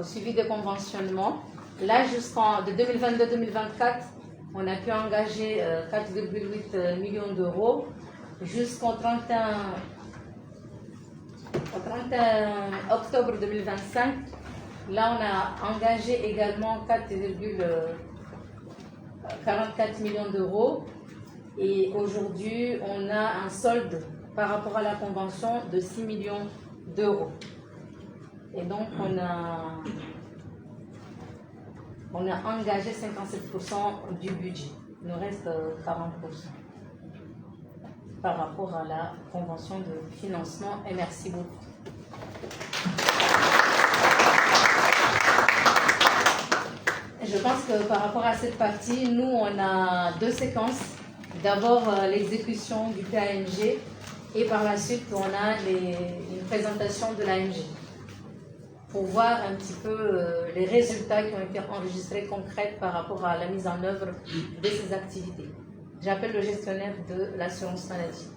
au suivi des conventionnements, là jusqu'en de 2022-2024, on a pu engager 4,8 millions d'euros jusqu'au 31 octobre 2025. Là, on a engagé également 4,44 millions d'euros. Et aujourd'hui, on a un solde par rapport à la convention de 6 millions d'euros. Et donc, on a engagé 57% du budget. Il nous reste 40% par rapport à la convention de financement. Et merci beaucoup. Je pense que par rapport à cette partie, nous, on a 2 séquences. D'abord, l'exécution du PAMG et par la suite, on a une présentation de l'AMG pour voir un petit peu les résultats qui ont été enregistrés concrets par rapport à la mise en œuvre de ces activités. J'appelle le gestionnaire de l'assurance maladie.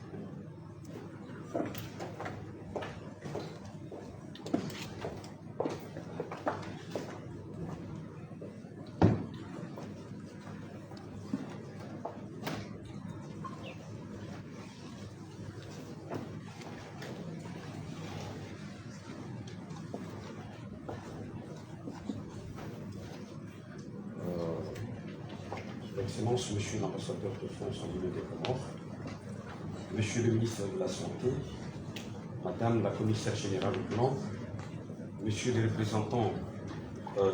Excellence, Monsieur l'ambassadeur de France en Guinée des Comores, Monsieur le ministre de la Santé, Madame la commissaire générale du plan, Monsieur les représentants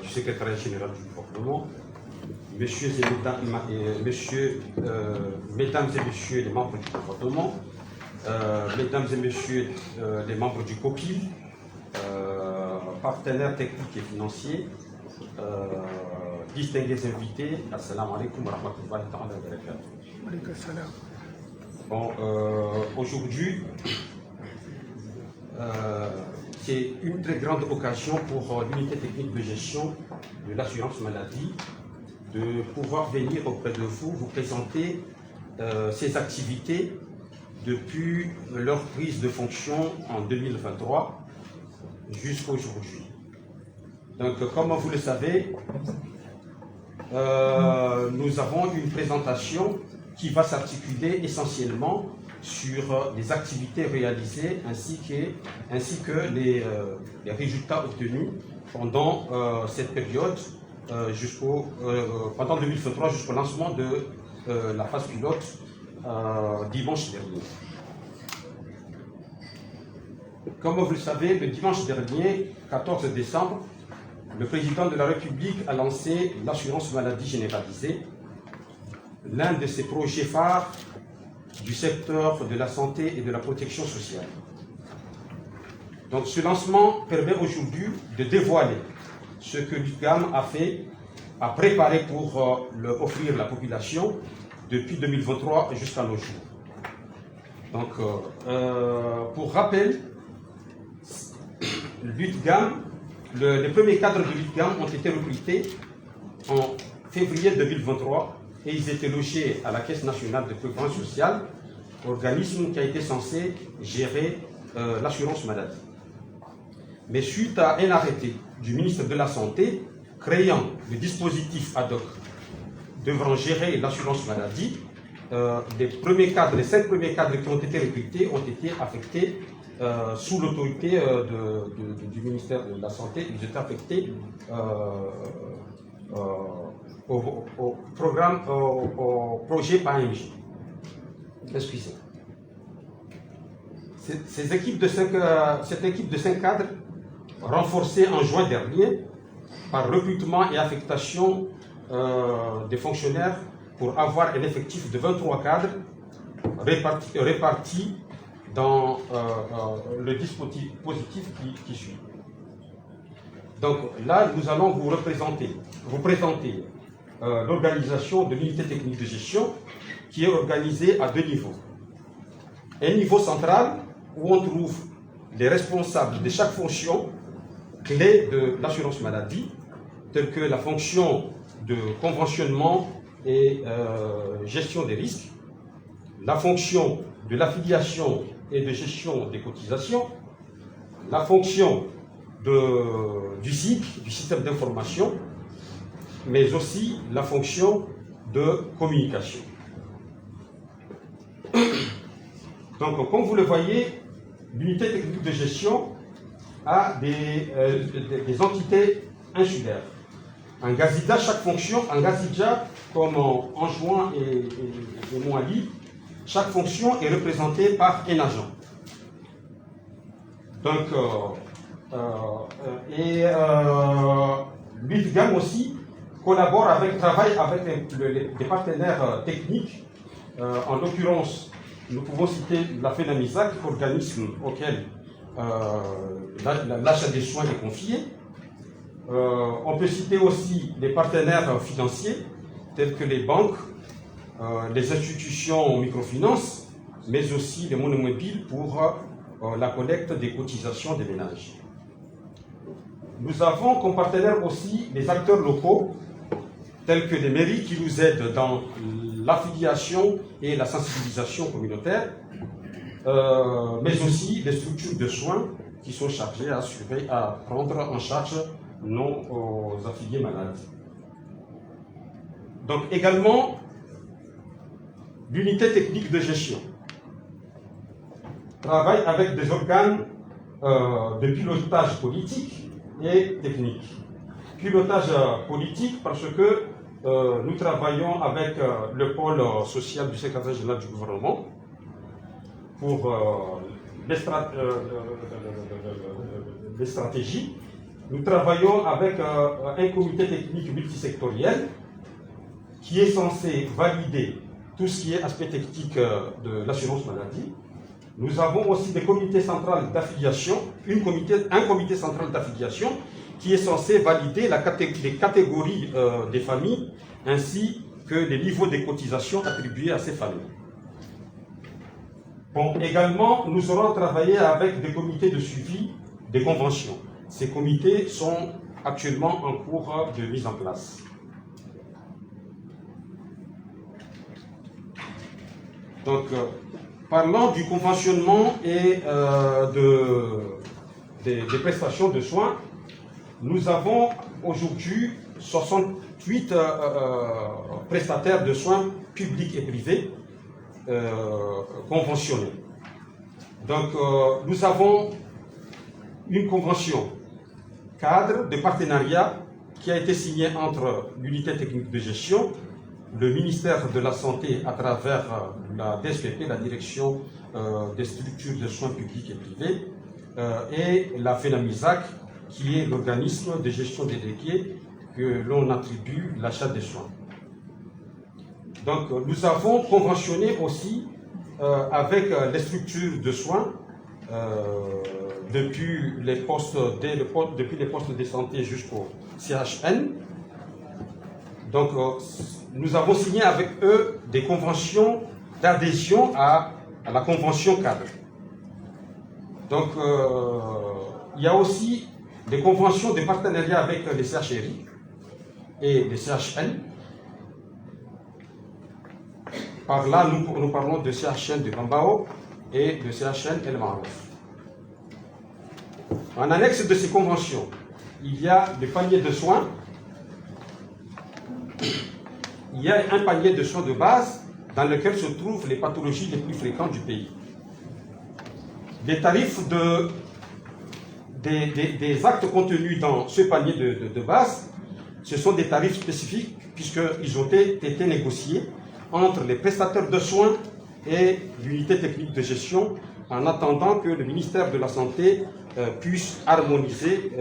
du secrétariat général du gouvernement, Mesdames et Messieurs les membres du gouvernement, Mesdames et Messieurs les membres du COPI, partenaires techniques et financiers, distingués invités, assalamu alaikum wa rahmatullahi wa barakatuh. Bon, aujourd'hui, c'est une très grande occasion pour l'unité technique de gestion de l'assurance maladie de pouvoir venir auprès de vous, vous présenter ces activités depuis leur prise de fonction en 2023 jusqu'à aujourd'hui. Donc, comme vous le savez, nous avons une présentation qui va s'articuler essentiellement sur les activités réalisées ainsi que les résultats obtenus pendant cette période, pendant 2023 jusqu'au lancement de la phase pilote dimanche dernier. Comme vous le savez, le dimanche dernier, 14 décembre, le président de la République a lancé l'assurance maladie généralisée, l'un de ses projets phares du secteur de la santé et de la protection sociale. Donc ce lancement permet aujourd'hui de dévoiler ce que l'UQAM a préparé pour offrir à la population depuis 2023 jusqu'à nos jours. Donc pour rappel, l'UQAM, les premiers cadres de l'UQAM ont été recrutés en février 2023 et ils étaient logés à la Caisse nationale de prévoyance sociale, organisme qui a été censé gérer l'assurance maladie. Mais suite à un arrêté du ministre de la Santé créant le dispositif ad hoc devant gérer l'assurance maladie, les 5 premiers cadres qui ont été recrutés ont été affectés sous l'autorité du ministère de la Santé. Ils étaient affectés au projet PAMJ. Excusez. Cette équipe de 5 cadres, renforcée en juin dernier par recrutement et affectation des fonctionnaires pour avoir un effectif de 23 cadres répartis dans le dispositif qui suit. Donc là, nous allons vous présenter l'organisation de l'unité technique de gestion qui est organisée à 2 niveaux. Un niveau central où on trouve les responsables de chaque fonction clé de l'assurance maladie, telle que la fonction de conventionnement et gestion des risques, la fonction de l'affiliation et de gestion des cotisations, la fonction du SIC, du système d'information, mais aussi la fonction de communication. Donc, comme vous le voyez, l'unité technique de gestion a des entités insulaires. En Gazidja, chaque fonction, en Gazidja, comme en juin et Mouali, chaque fonction est représentée par un agent. Donc, l'UTGAM aussi travaille avec des partenaires techniques. En l'occurrence, nous pouvons citer la FENAMISAC, organisme auquel l'achat des soins est confié. On peut citer aussi les partenaires financiers, tels que les banques, les institutions microfinance, mais aussi les monomobiles pour la collecte des cotisations des ménages. Nous avons comme partenaires aussi les acteurs locaux, tels que les mairies qui nous aident dans l'affiliation et la sensibilisation communautaire, mais aussi les structures de soins qui sont chargées à prendre en charge nos affiliés malades. Donc également, l'unité technique de gestion travaille avec des organes de pilotage politique et technique. Pilotage politique parce que nous travaillons avec le pôle social du secrétaire général du gouvernement pour les stratégies. Nous travaillons avec un comité technique multisectoriel qui est censé valider tout ce qui est aspect technique de l'assurance maladie. Nous avons aussi des comités centrales d'affiliation, un comité central d'affiliation qui est censé valider les catégories des familles ainsi que les niveaux de cotisations attribués à ces familles. Bon, également, nous aurons travaillé avec des comités de suivi des conventions. Ces comités sont actuellement en cours de mise en place. Donc, parlant du conventionnement et des prestations de soins, nous avons aujourd'hui 68 prestataires de soins publics et privés conventionnés. Donc, nous avons une convention cadre de partenariat qui a été signée entre l'unité technique de gestion, le ministère de la Santé à travers la DSPP, la direction des structures de soins publics et privés, et la FENAMISAC, qui est l'organisme de gestion délégué que l'on attribue l'achat des soins. Donc nous avons conventionné aussi avec les structures de soins depuis les postes de santé jusqu'au CHN. Donc nous avons signé avec eux des conventions d'adhésion à la convention cadre. Donc il y a aussi des conventions de partenariat avec les CHRI et les CHN. Par là, nous parlons de CHN de Bambao et de CHN El Marouf. En annexe de ces conventions, il y a des paniers de soins. Il y a un panier de soins de base dans lequel se trouvent les pathologies les plus fréquentes du pays. Les tarifs des actes contenus dans ce panier de base, ce sont des tarifs spécifiques puisqu'ils ont été négociés entre les prestataires de soins et l'unité technique de gestion en attendant que le ministère de la Santé puisse harmoniser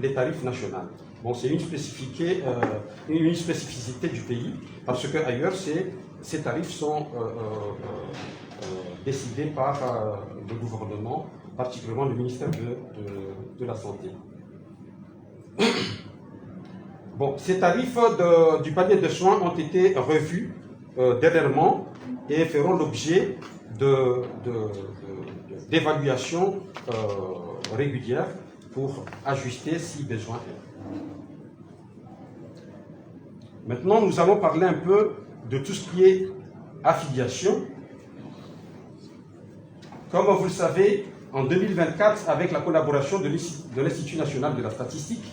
les tarifs nationaux. Bon, c'est une spécificité du pays parce qu'ailleurs, ces tarifs sont décidés par le gouvernement, particulièrement le ministère de la Santé. Bon, ces tarifs du panier de soins ont été revus dernièrement et feront l'objet d'évaluations régulières pour ajuster si besoin est. Maintenant, nous allons parler un peu de tout ce qui est affiliation. Comme vous le savez, en 2024, avec la collaboration de l'Institut national de la statistique,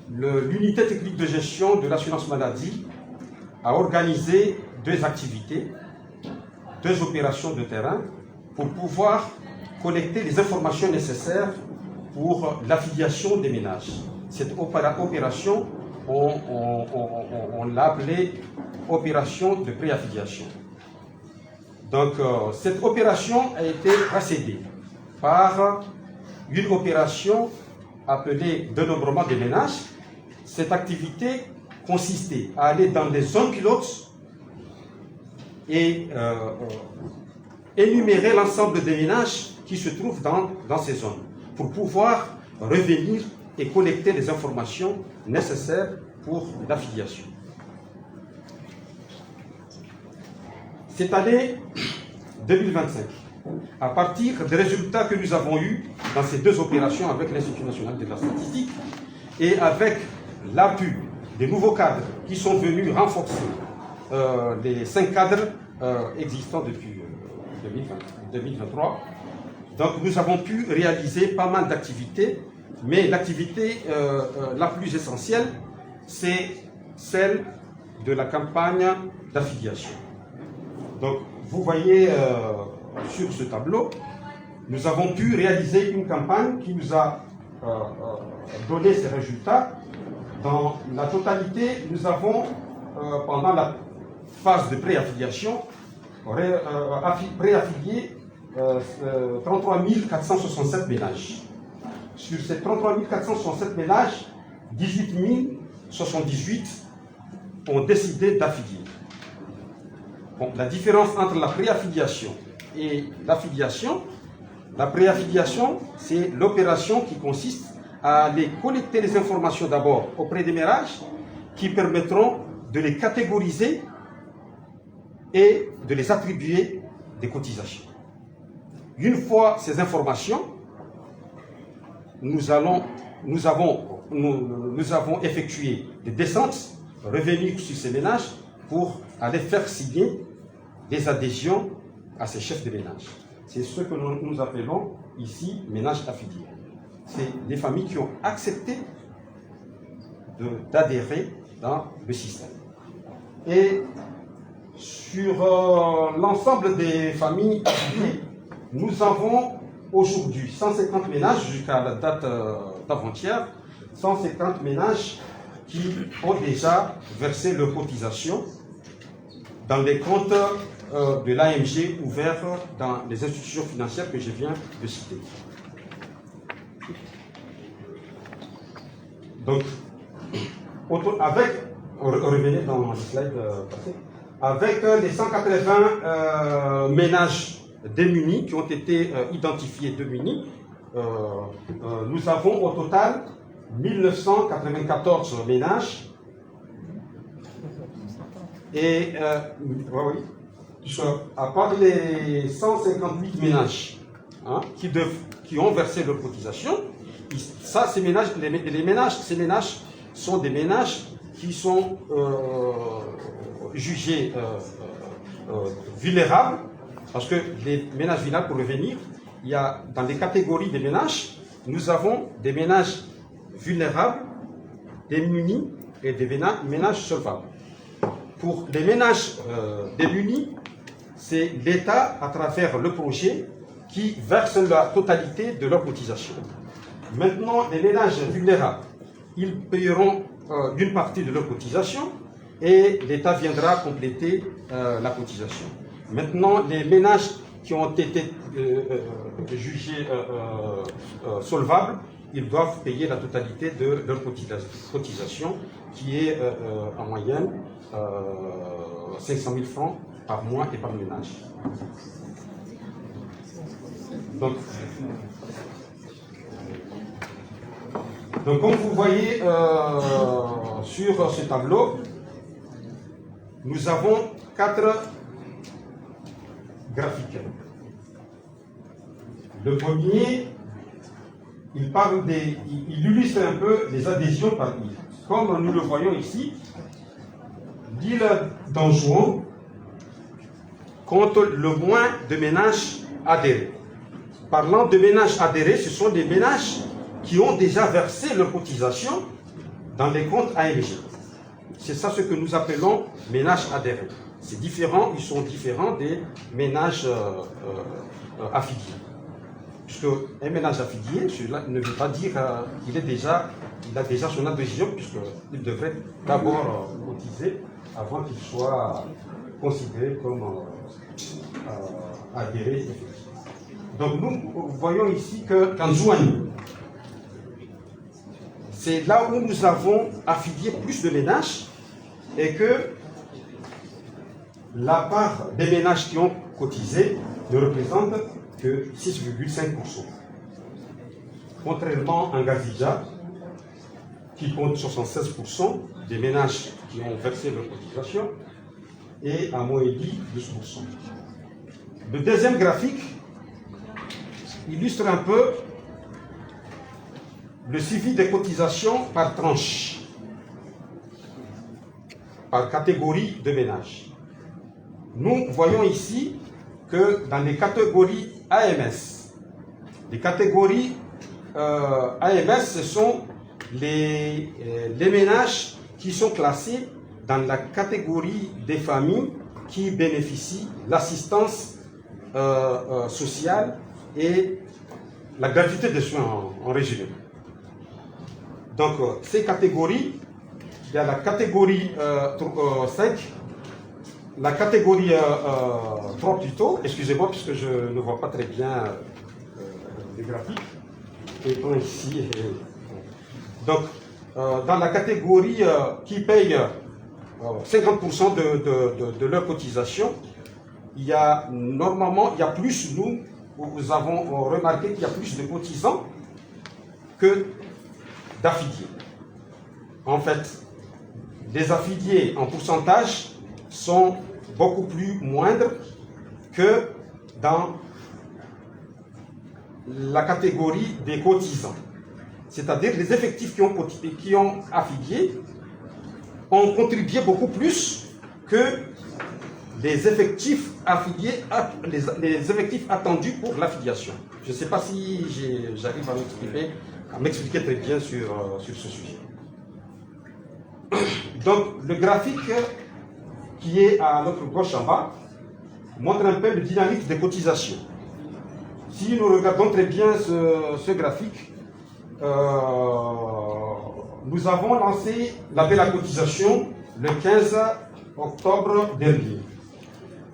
l'unité technique de gestion de l'assurance maladie a organisé 2 activités, 2 opérations de terrain pour pouvoir collecter les informations nécessaires pour l'affiliation des ménages. Cette opération, on l'a appelée opération de préaffiliation. Donc, cette opération a été précédée par une opération appelée dénombrement des ménages. Cette activité consistait à aller dans les zones pilotes et énumérer l'ensemble des ménages qui se trouvent dans ces zones pour pouvoir revenir et collecter les informations nécessaires pour l'affiliation. Cette année 2025, à partir des résultats que nous avons eus dans ces 2 opérations avec l'Institut national de la statistique et avec l'appui des nouveaux cadres qui sont venus renforcer les 5 cadres existants depuis 2023, donc nous avons pu réaliser pas mal d'activités, mais l'activité la plus essentielle, c'est celle de la campagne d'affiliation. Donc, vous voyez sur ce tableau, nous avons pu réaliser une campagne qui nous a donné ces résultats. Dans la totalité, nous avons, pendant la phase de préaffiliation, préaffilié 33 467 ménages. Sur ces 33 467 ménages, 18 078 ont décidé d'affilier. Bon, la différence entre la préaffiliation et l'affiliation, La préaffiliation, c'est l'opération qui consiste à aller collecter les informations d'abord auprès des ménages qui permettront de les catégoriser et de les attribuer des cotisations. Une fois ces informations, nous avons effectué des descentes revenues sur ces ménages pour aller faire signer des adhésions à ces chefs de ménage. C'est ce que nous appelons ici ménages affiliés. C'est des familles qui ont accepté d'adhérer dans le système. Et sur l'ensemble des familles affiliées, nous avons aujourd'hui 150 ménages, jusqu'à la date d'avant-hier, 150 ménages qui ont déjà versé leurs cotisations dans les comptes de l'AMG ouverts dans les institutions financières que je viens de citer. Donc, revenez dans le slide passé, avec les 180 ménages démunis qui ont été identifiés démunis, nous avons au total 1994 ménages et à part les 158 ménages qui ont versé leur cotisation, ça, ces ménages sont des ménages qui sont jugés vulnérables, parce que les ménages vulnérables, pour revenir, il y a dans les catégories des ménages, nous avons des ménages vulnérables, démunis et des ménages solvables. Pour les ménages démunis, c'est l'État, à travers le projet, qui verse la totalité de leur cotisation. Maintenant, les ménages vulnérables, ils paieront une partie de leur cotisation et l'État viendra compléter la cotisation. Maintenant, les ménages qui ont été jugés solvables, ils doivent payer la totalité de leur cotisation, qui est en moyenne 500 000 francs par mois et par ménage. Donc comme vous voyez sur ce tableau, nous avons 4 graphiques. Le premier, il illustre un peu les adhésions par île. Comme nous le voyons ici, l'île d'Anjouan compte le moins de ménages adhérés. Parlant de ménages adhérés, ce sont des ménages qui ont déjà versé leur cotisation dans les comptes AMG. C'est ça ce que nous appelons ménages adhérés. C'est différent, ils sont différents des ménages affiliés. Puisque un ménage affilié, cela ne veut pas dire qu'il a déjà son adhésion, puisqu'il devrait d'abord cotiser avant qu'il soit considéré comme adhéré. Donc nous voyons ici qu'en juin, c'est là où nous avons affilié plus de ménages et que la part des ménages qui ont cotisé ne représente que 6,5%. Contrairement à Gazija, qui compte 76% des ménages qui ont versé leur cotisation, et à Moéli, 12%. Le deuxième graphique illustre un peu le suivi des cotisations par tranche, par catégorie de ménages. Nous voyons ici que dans les catégories AMS, les catégories AMS, ce sont les ménages qui sont classés dans la catégorie des familles qui bénéficient de l'assistance sociale et la gratuité des soins en régime. Donc, ces catégories, il y a la catégorie 5, la catégorie 3 plutôt, excusez-moi puisque je ne vois pas très bien les graphiques, et ici. Donc, dans la catégorie qui paye 50% de leur cotisation, il y a normalement, il y a plus nous nous avons remarqué qu'il y a plus de cotisants que d'affiliés. En fait, les affiliés en pourcentage sont beaucoup plus moindres que dans la catégorie des cotisants. C'est-à-dire les effectifs qui ont affilié ont contribué beaucoup plus que les effectifs affiliés, les effectifs attendus pour l'affiliation. Je ne sais pas si j'arrive à m'expliquer très bien sur ce sujet. Donc, le graphique qui est à notre gauche en bas montre un peu le dynamique des cotisations. Si nous regardons très bien ce graphique, nous avons lancé l'appel à cotisation le 15 octobre dernier.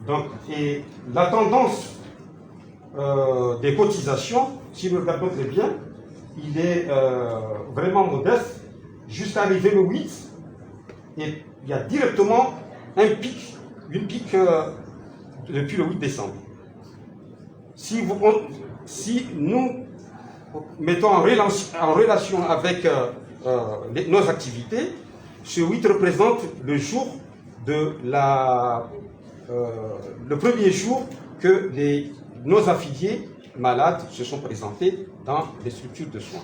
Donc, et la tendance des cotisations, si nous regardons très bien, il est vraiment modeste, jusqu'à arriver le 8, et il y a directement une pic depuis le 8 décembre. Si nous mettons en relation avec nos activités, ce 8 représente le jour de le premier jour que nos affiliés malades se sont présentés dans les structures de soins.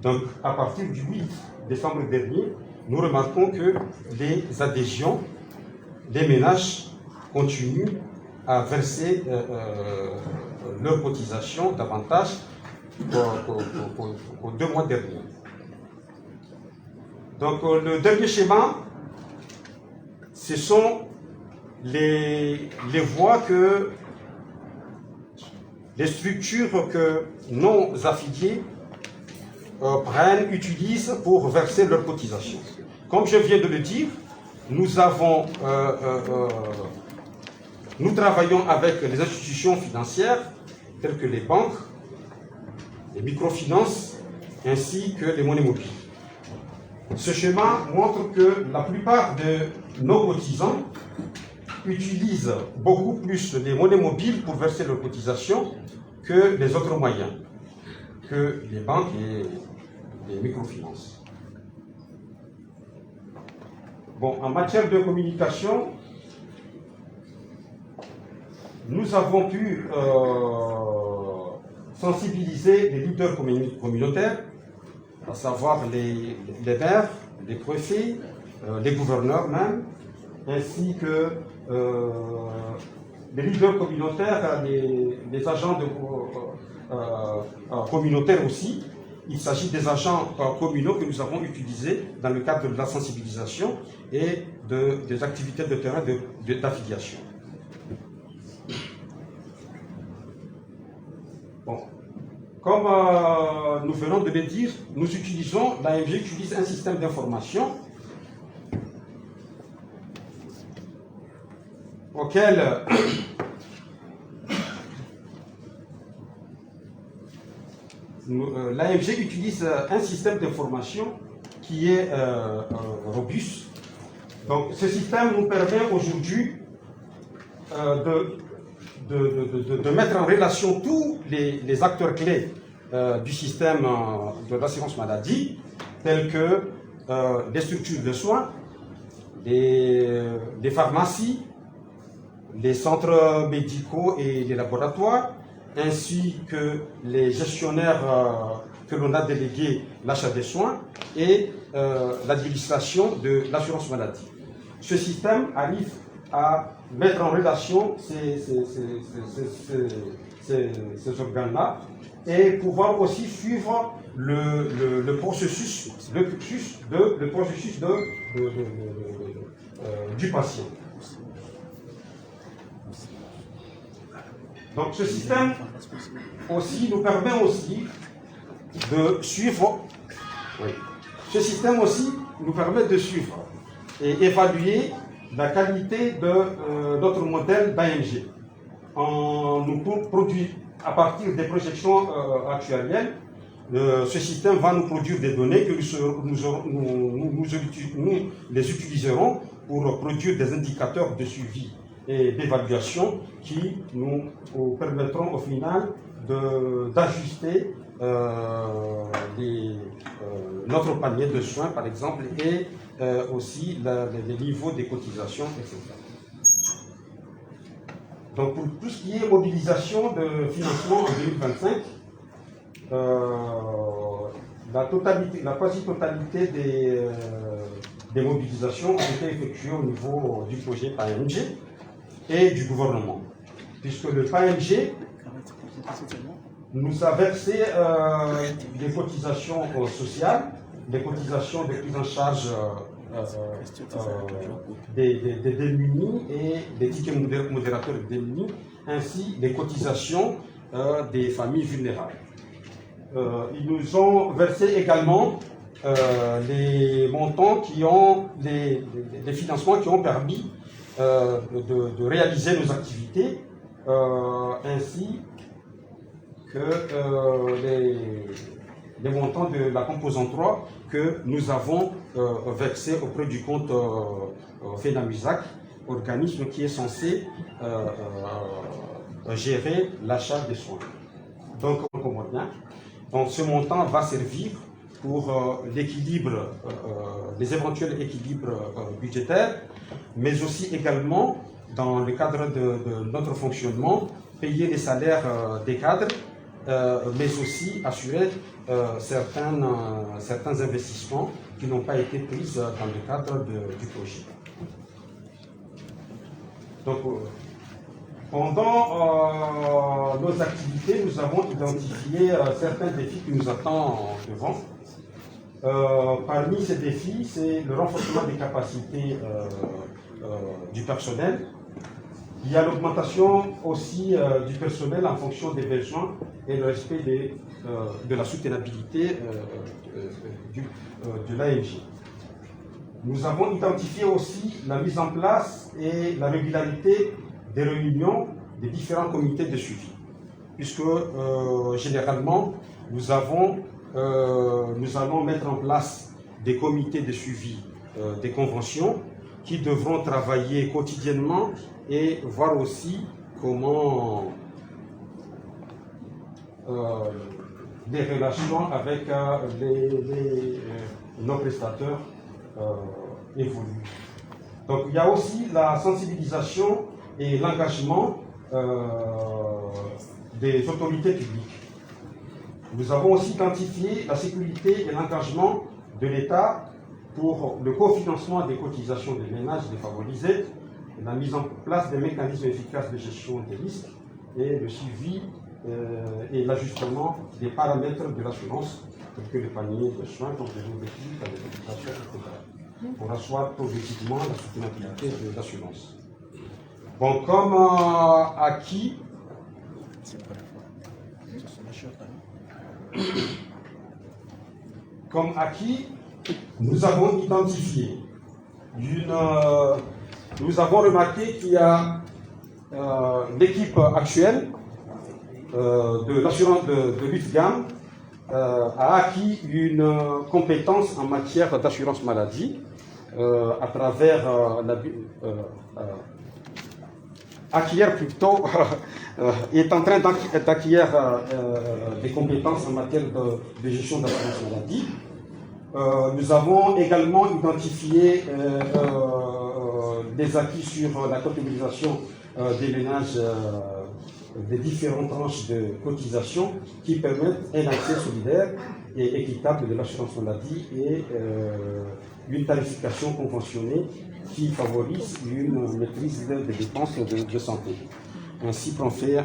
Donc, à partir du 8 décembre dernier, nous remarquons que les adhésions des ménages continuent à verser leurs cotisations davantage qu'aux 2 mois derniers. Donc, le dernier schéma, ce sont les voies que les structures que nos affiliés utilisent pour verser leurs cotisations. Comme je viens de le dire, nous travaillons avec les institutions financières telles que les banques, les microfinances ainsi que les monnaies mobiles. Ce schéma montre que la plupart de nos cotisants utilisent beaucoup plus les monnaies mobiles pour verser leurs cotisations que les autres moyens, que les banques et les microfinances. Bon, en matière de communication, nous avons pu sensibiliser les leaders communautaires, à savoir les maires, les préfets, les gouverneurs même, ainsi que les leaders communautaires, les agents communautaires aussi. Il s'agit des agents communaux que nous avons utilisés dans le cadre de la sensibilisation et des activités de terrain d'affiliation. Bon. Comme nous venons de le dire, l'AMG utilise un système d'information auquel l'AMG utilise un système d'information qui est robuste. Donc, ce système nous permet aujourd'hui de mettre en relation tous les acteurs clés du système de l'assurance maladie, tels que les structures de soins, les pharmacies, les centres médicaux et les laboratoires, ainsi que les gestionnaires que l'on a délégués l'achat des soins et l'administration de l'assurance maladie. Ce système arrive à mettre en relation ces organes-là et pouvoir aussi suivre le processus du patient. Donc ce système aussi nous permet aussi de suivre. Oui. Ce système aussi nous permet de suivre et évaluer la qualité de notre modèle d'AMG. Nous produit à partir des projections actuarielles. Ce système va nous produire des données que nous les utiliserons pour produire des indicateurs de suivi et d'évaluation qui nous permettront au final d'ajuster notre panier de soins, par exemple, et aussi les niveaux des cotisations, etc. Donc, pour tout ce qui est mobilisation de financement en 2025, la quasi-totalité des mobilisations ont été effectuées au niveau du projet PAMG et du gouvernement, puisque le PAMG nous a versé des cotisations sociales, des cotisations de prise en charge des démunis et des tickets modérateurs des démunis, ainsi des cotisations des familles vulnérables. Ils nous ont versé également les montants les financements qui ont permis de réaliser nos activités, ainsi que les montants de la composante 3 que nous avons versés auprès du compte FENAMUSAC, organisme qui est censé gérer l'achat des soins. Donc, on comprend bien. Donc, ce montant va servir pour l'équilibre, les éventuels équilibres budgétaires, mais aussi également, dans le cadre de notre fonctionnement, payer les salaires des cadres, mais aussi assurer certains investissements qui n'ont pas été pris dans le cadre du projet. Donc, pendant nos activités, nous avons identifié certains défis qui nous attendent devant. Parmi ces défis, c'est le renforcement des capacités du personnel. Il y a l'augmentation aussi du personnel en fonction des besoins et le respect de la soutenabilité de l'AMG. Nous avons identifié aussi la mise en place et la régularité des réunions des différents comités de suivi, puisque généralement nous allons mettre en place des comités de suivi des conventions qui devront travailler quotidiennement et voir aussi comment les relations avec nos prestataires évoluent. Donc il y a aussi la sensibilisation et l'engagement des autorités publiques. Nous avons aussi identifié la sécurité et l'engagement de l'État pour le cofinancement des cotisations des ménages défavorisés, la mise en place des mécanismes efficaces de gestion des risques et le suivi et l'ajustement des paramètres de l'assurance, tels que le panier de soins, comme les objectifs, les cotisations, etc., pour asseoir progressivement la soutenabilité de l'assurance. Bon, comme acquis, nous avons identifié nous avons remarqué qu'il y a l'équipe actuelle de l'assurance de l'UTGAM a acquis une compétence en matière d'assurance maladie à travers est en train d'acquérir des compétences en matière de gestion d'assurance maladie. Nous avons également identifié des acquis sur la comptabilisation des ménages des différentes tranches de cotisation qui permettent un accès solidaire et équitable de l'assurance maladie et une tarification conventionnée qui favorise une maîtrise des dépenses de santé. Ainsi prend fin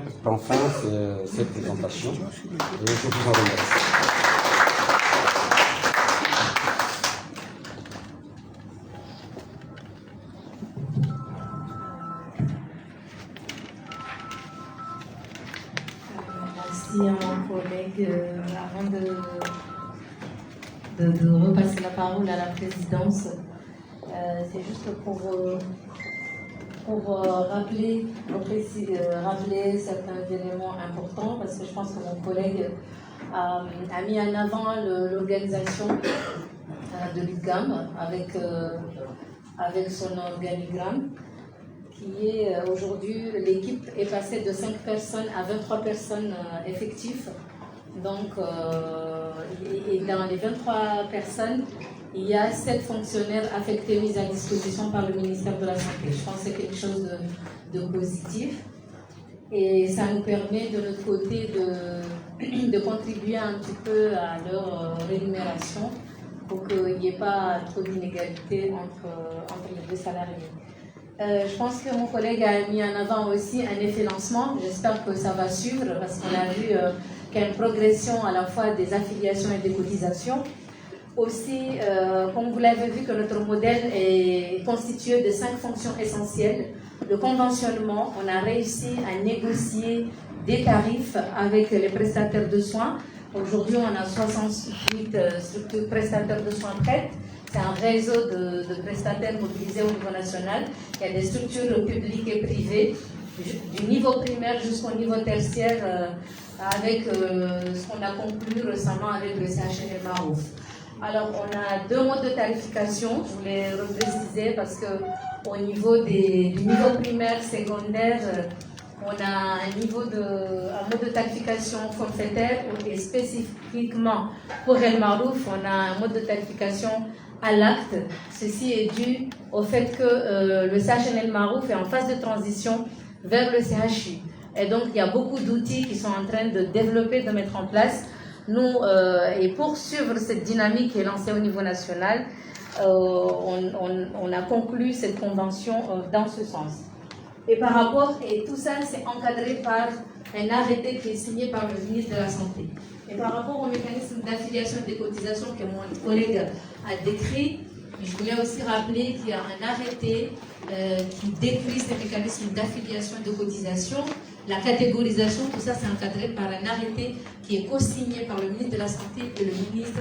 cette présentation et je vous en remercie. Merci à mon collègue. Avant de repasser la parole à la présidence, c'est juste pour rappeler certains éléments importants, parce que je pense que mon collègue a mis en avant l'organisation de l'UTGAM avec son organigramme qui est aujourd'hui, l'équipe est passée de 5 personnes à 23 personnes effectives. Donc, et dans les 23 personnes, il y a 7 fonctionnaires affectés, mis à disposition par le ministère de la Santé. Je pense que c'est quelque chose de positif. Et ça nous permet de notre côté de contribuer un petit peu à leur rémunération pour qu'il n'y ait pas trop d'inégalité entre les deux salariés. Je pense que mon collègue a mis en avant aussi un effet lancement. J'espère que ça va suivre parce qu'on a vu qu'il y a une progression à la fois des affiliations et des cotisations. Aussi, comme vous l'avez vu, que notre modèle est constitué de 5 fonctions essentielles. Le conventionnement, on a réussi à négocier des tarifs avec les prestataires de soins. Aujourd'hui, on a 68 structures prestataires de soins prêtes. C'est un réseau de prestataires mobilisés au niveau national. Il y a des structures publiques et privées, du niveau primaire jusqu'au niveau tertiaire, avec ce qu'on a conclu récemment avec le CHNL Marouf. Alors, on a 2 modes de tarification, je voulais repréciser parce qu'au niveau du niveau primaire, secondaire, on a un mode de tarification forfaitaire et spécifiquement pour El Marouf, on a un mode de tarification à l'acte. Ceci est dû au fait que le CHNL Marouf est en phase de transition vers le CHU. Et donc, il y a beaucoup d'outils qui sont en train de développer, de mettre en place. Nous, et pour suivre cette dynamique qui est lancée au niveau national, on a conclu cette convention dans ce sens. Et par rapport, et tout ça, c'est encadré par un arrêté qui est signé par le ministre de la Santé. Et par rapport au mécanisme d'affiliation et de cotisation que mon collègue a décrit, je voulais aussi rappeler qu'il y a un arrêté qui décrit ces mécanismes d'affiliation et de cotisation. La catégorisation, tout ça, c'est encadré par un arrêté qui est co-signé par le ministre de la Santé et le ministre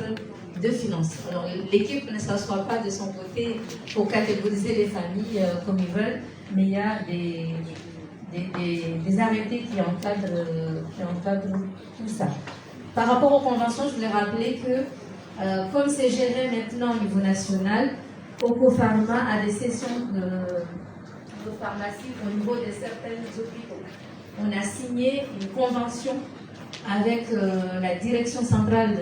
de Finances. Alors, l'équipe ne s'assoit pas de son côté pour catégoriser les familles comme ils veulent, mais il y a des arrêtés qui encadrent tout ça. Par rapport aux conventions, je voulais rappeler que, comme c'est géré maintenant au niveau national, Ocopharma a des sessions de pharmacie au niveau de certains hôpitaux. On a signé une convention avec la direction centrale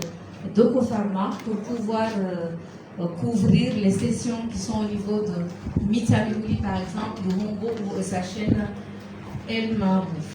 d'Ocopharma pour pouvoir couvrir les sessions qui sont au niveau de Mitsamiouli, par exemple, de Hongo ou Sachen El Marouf.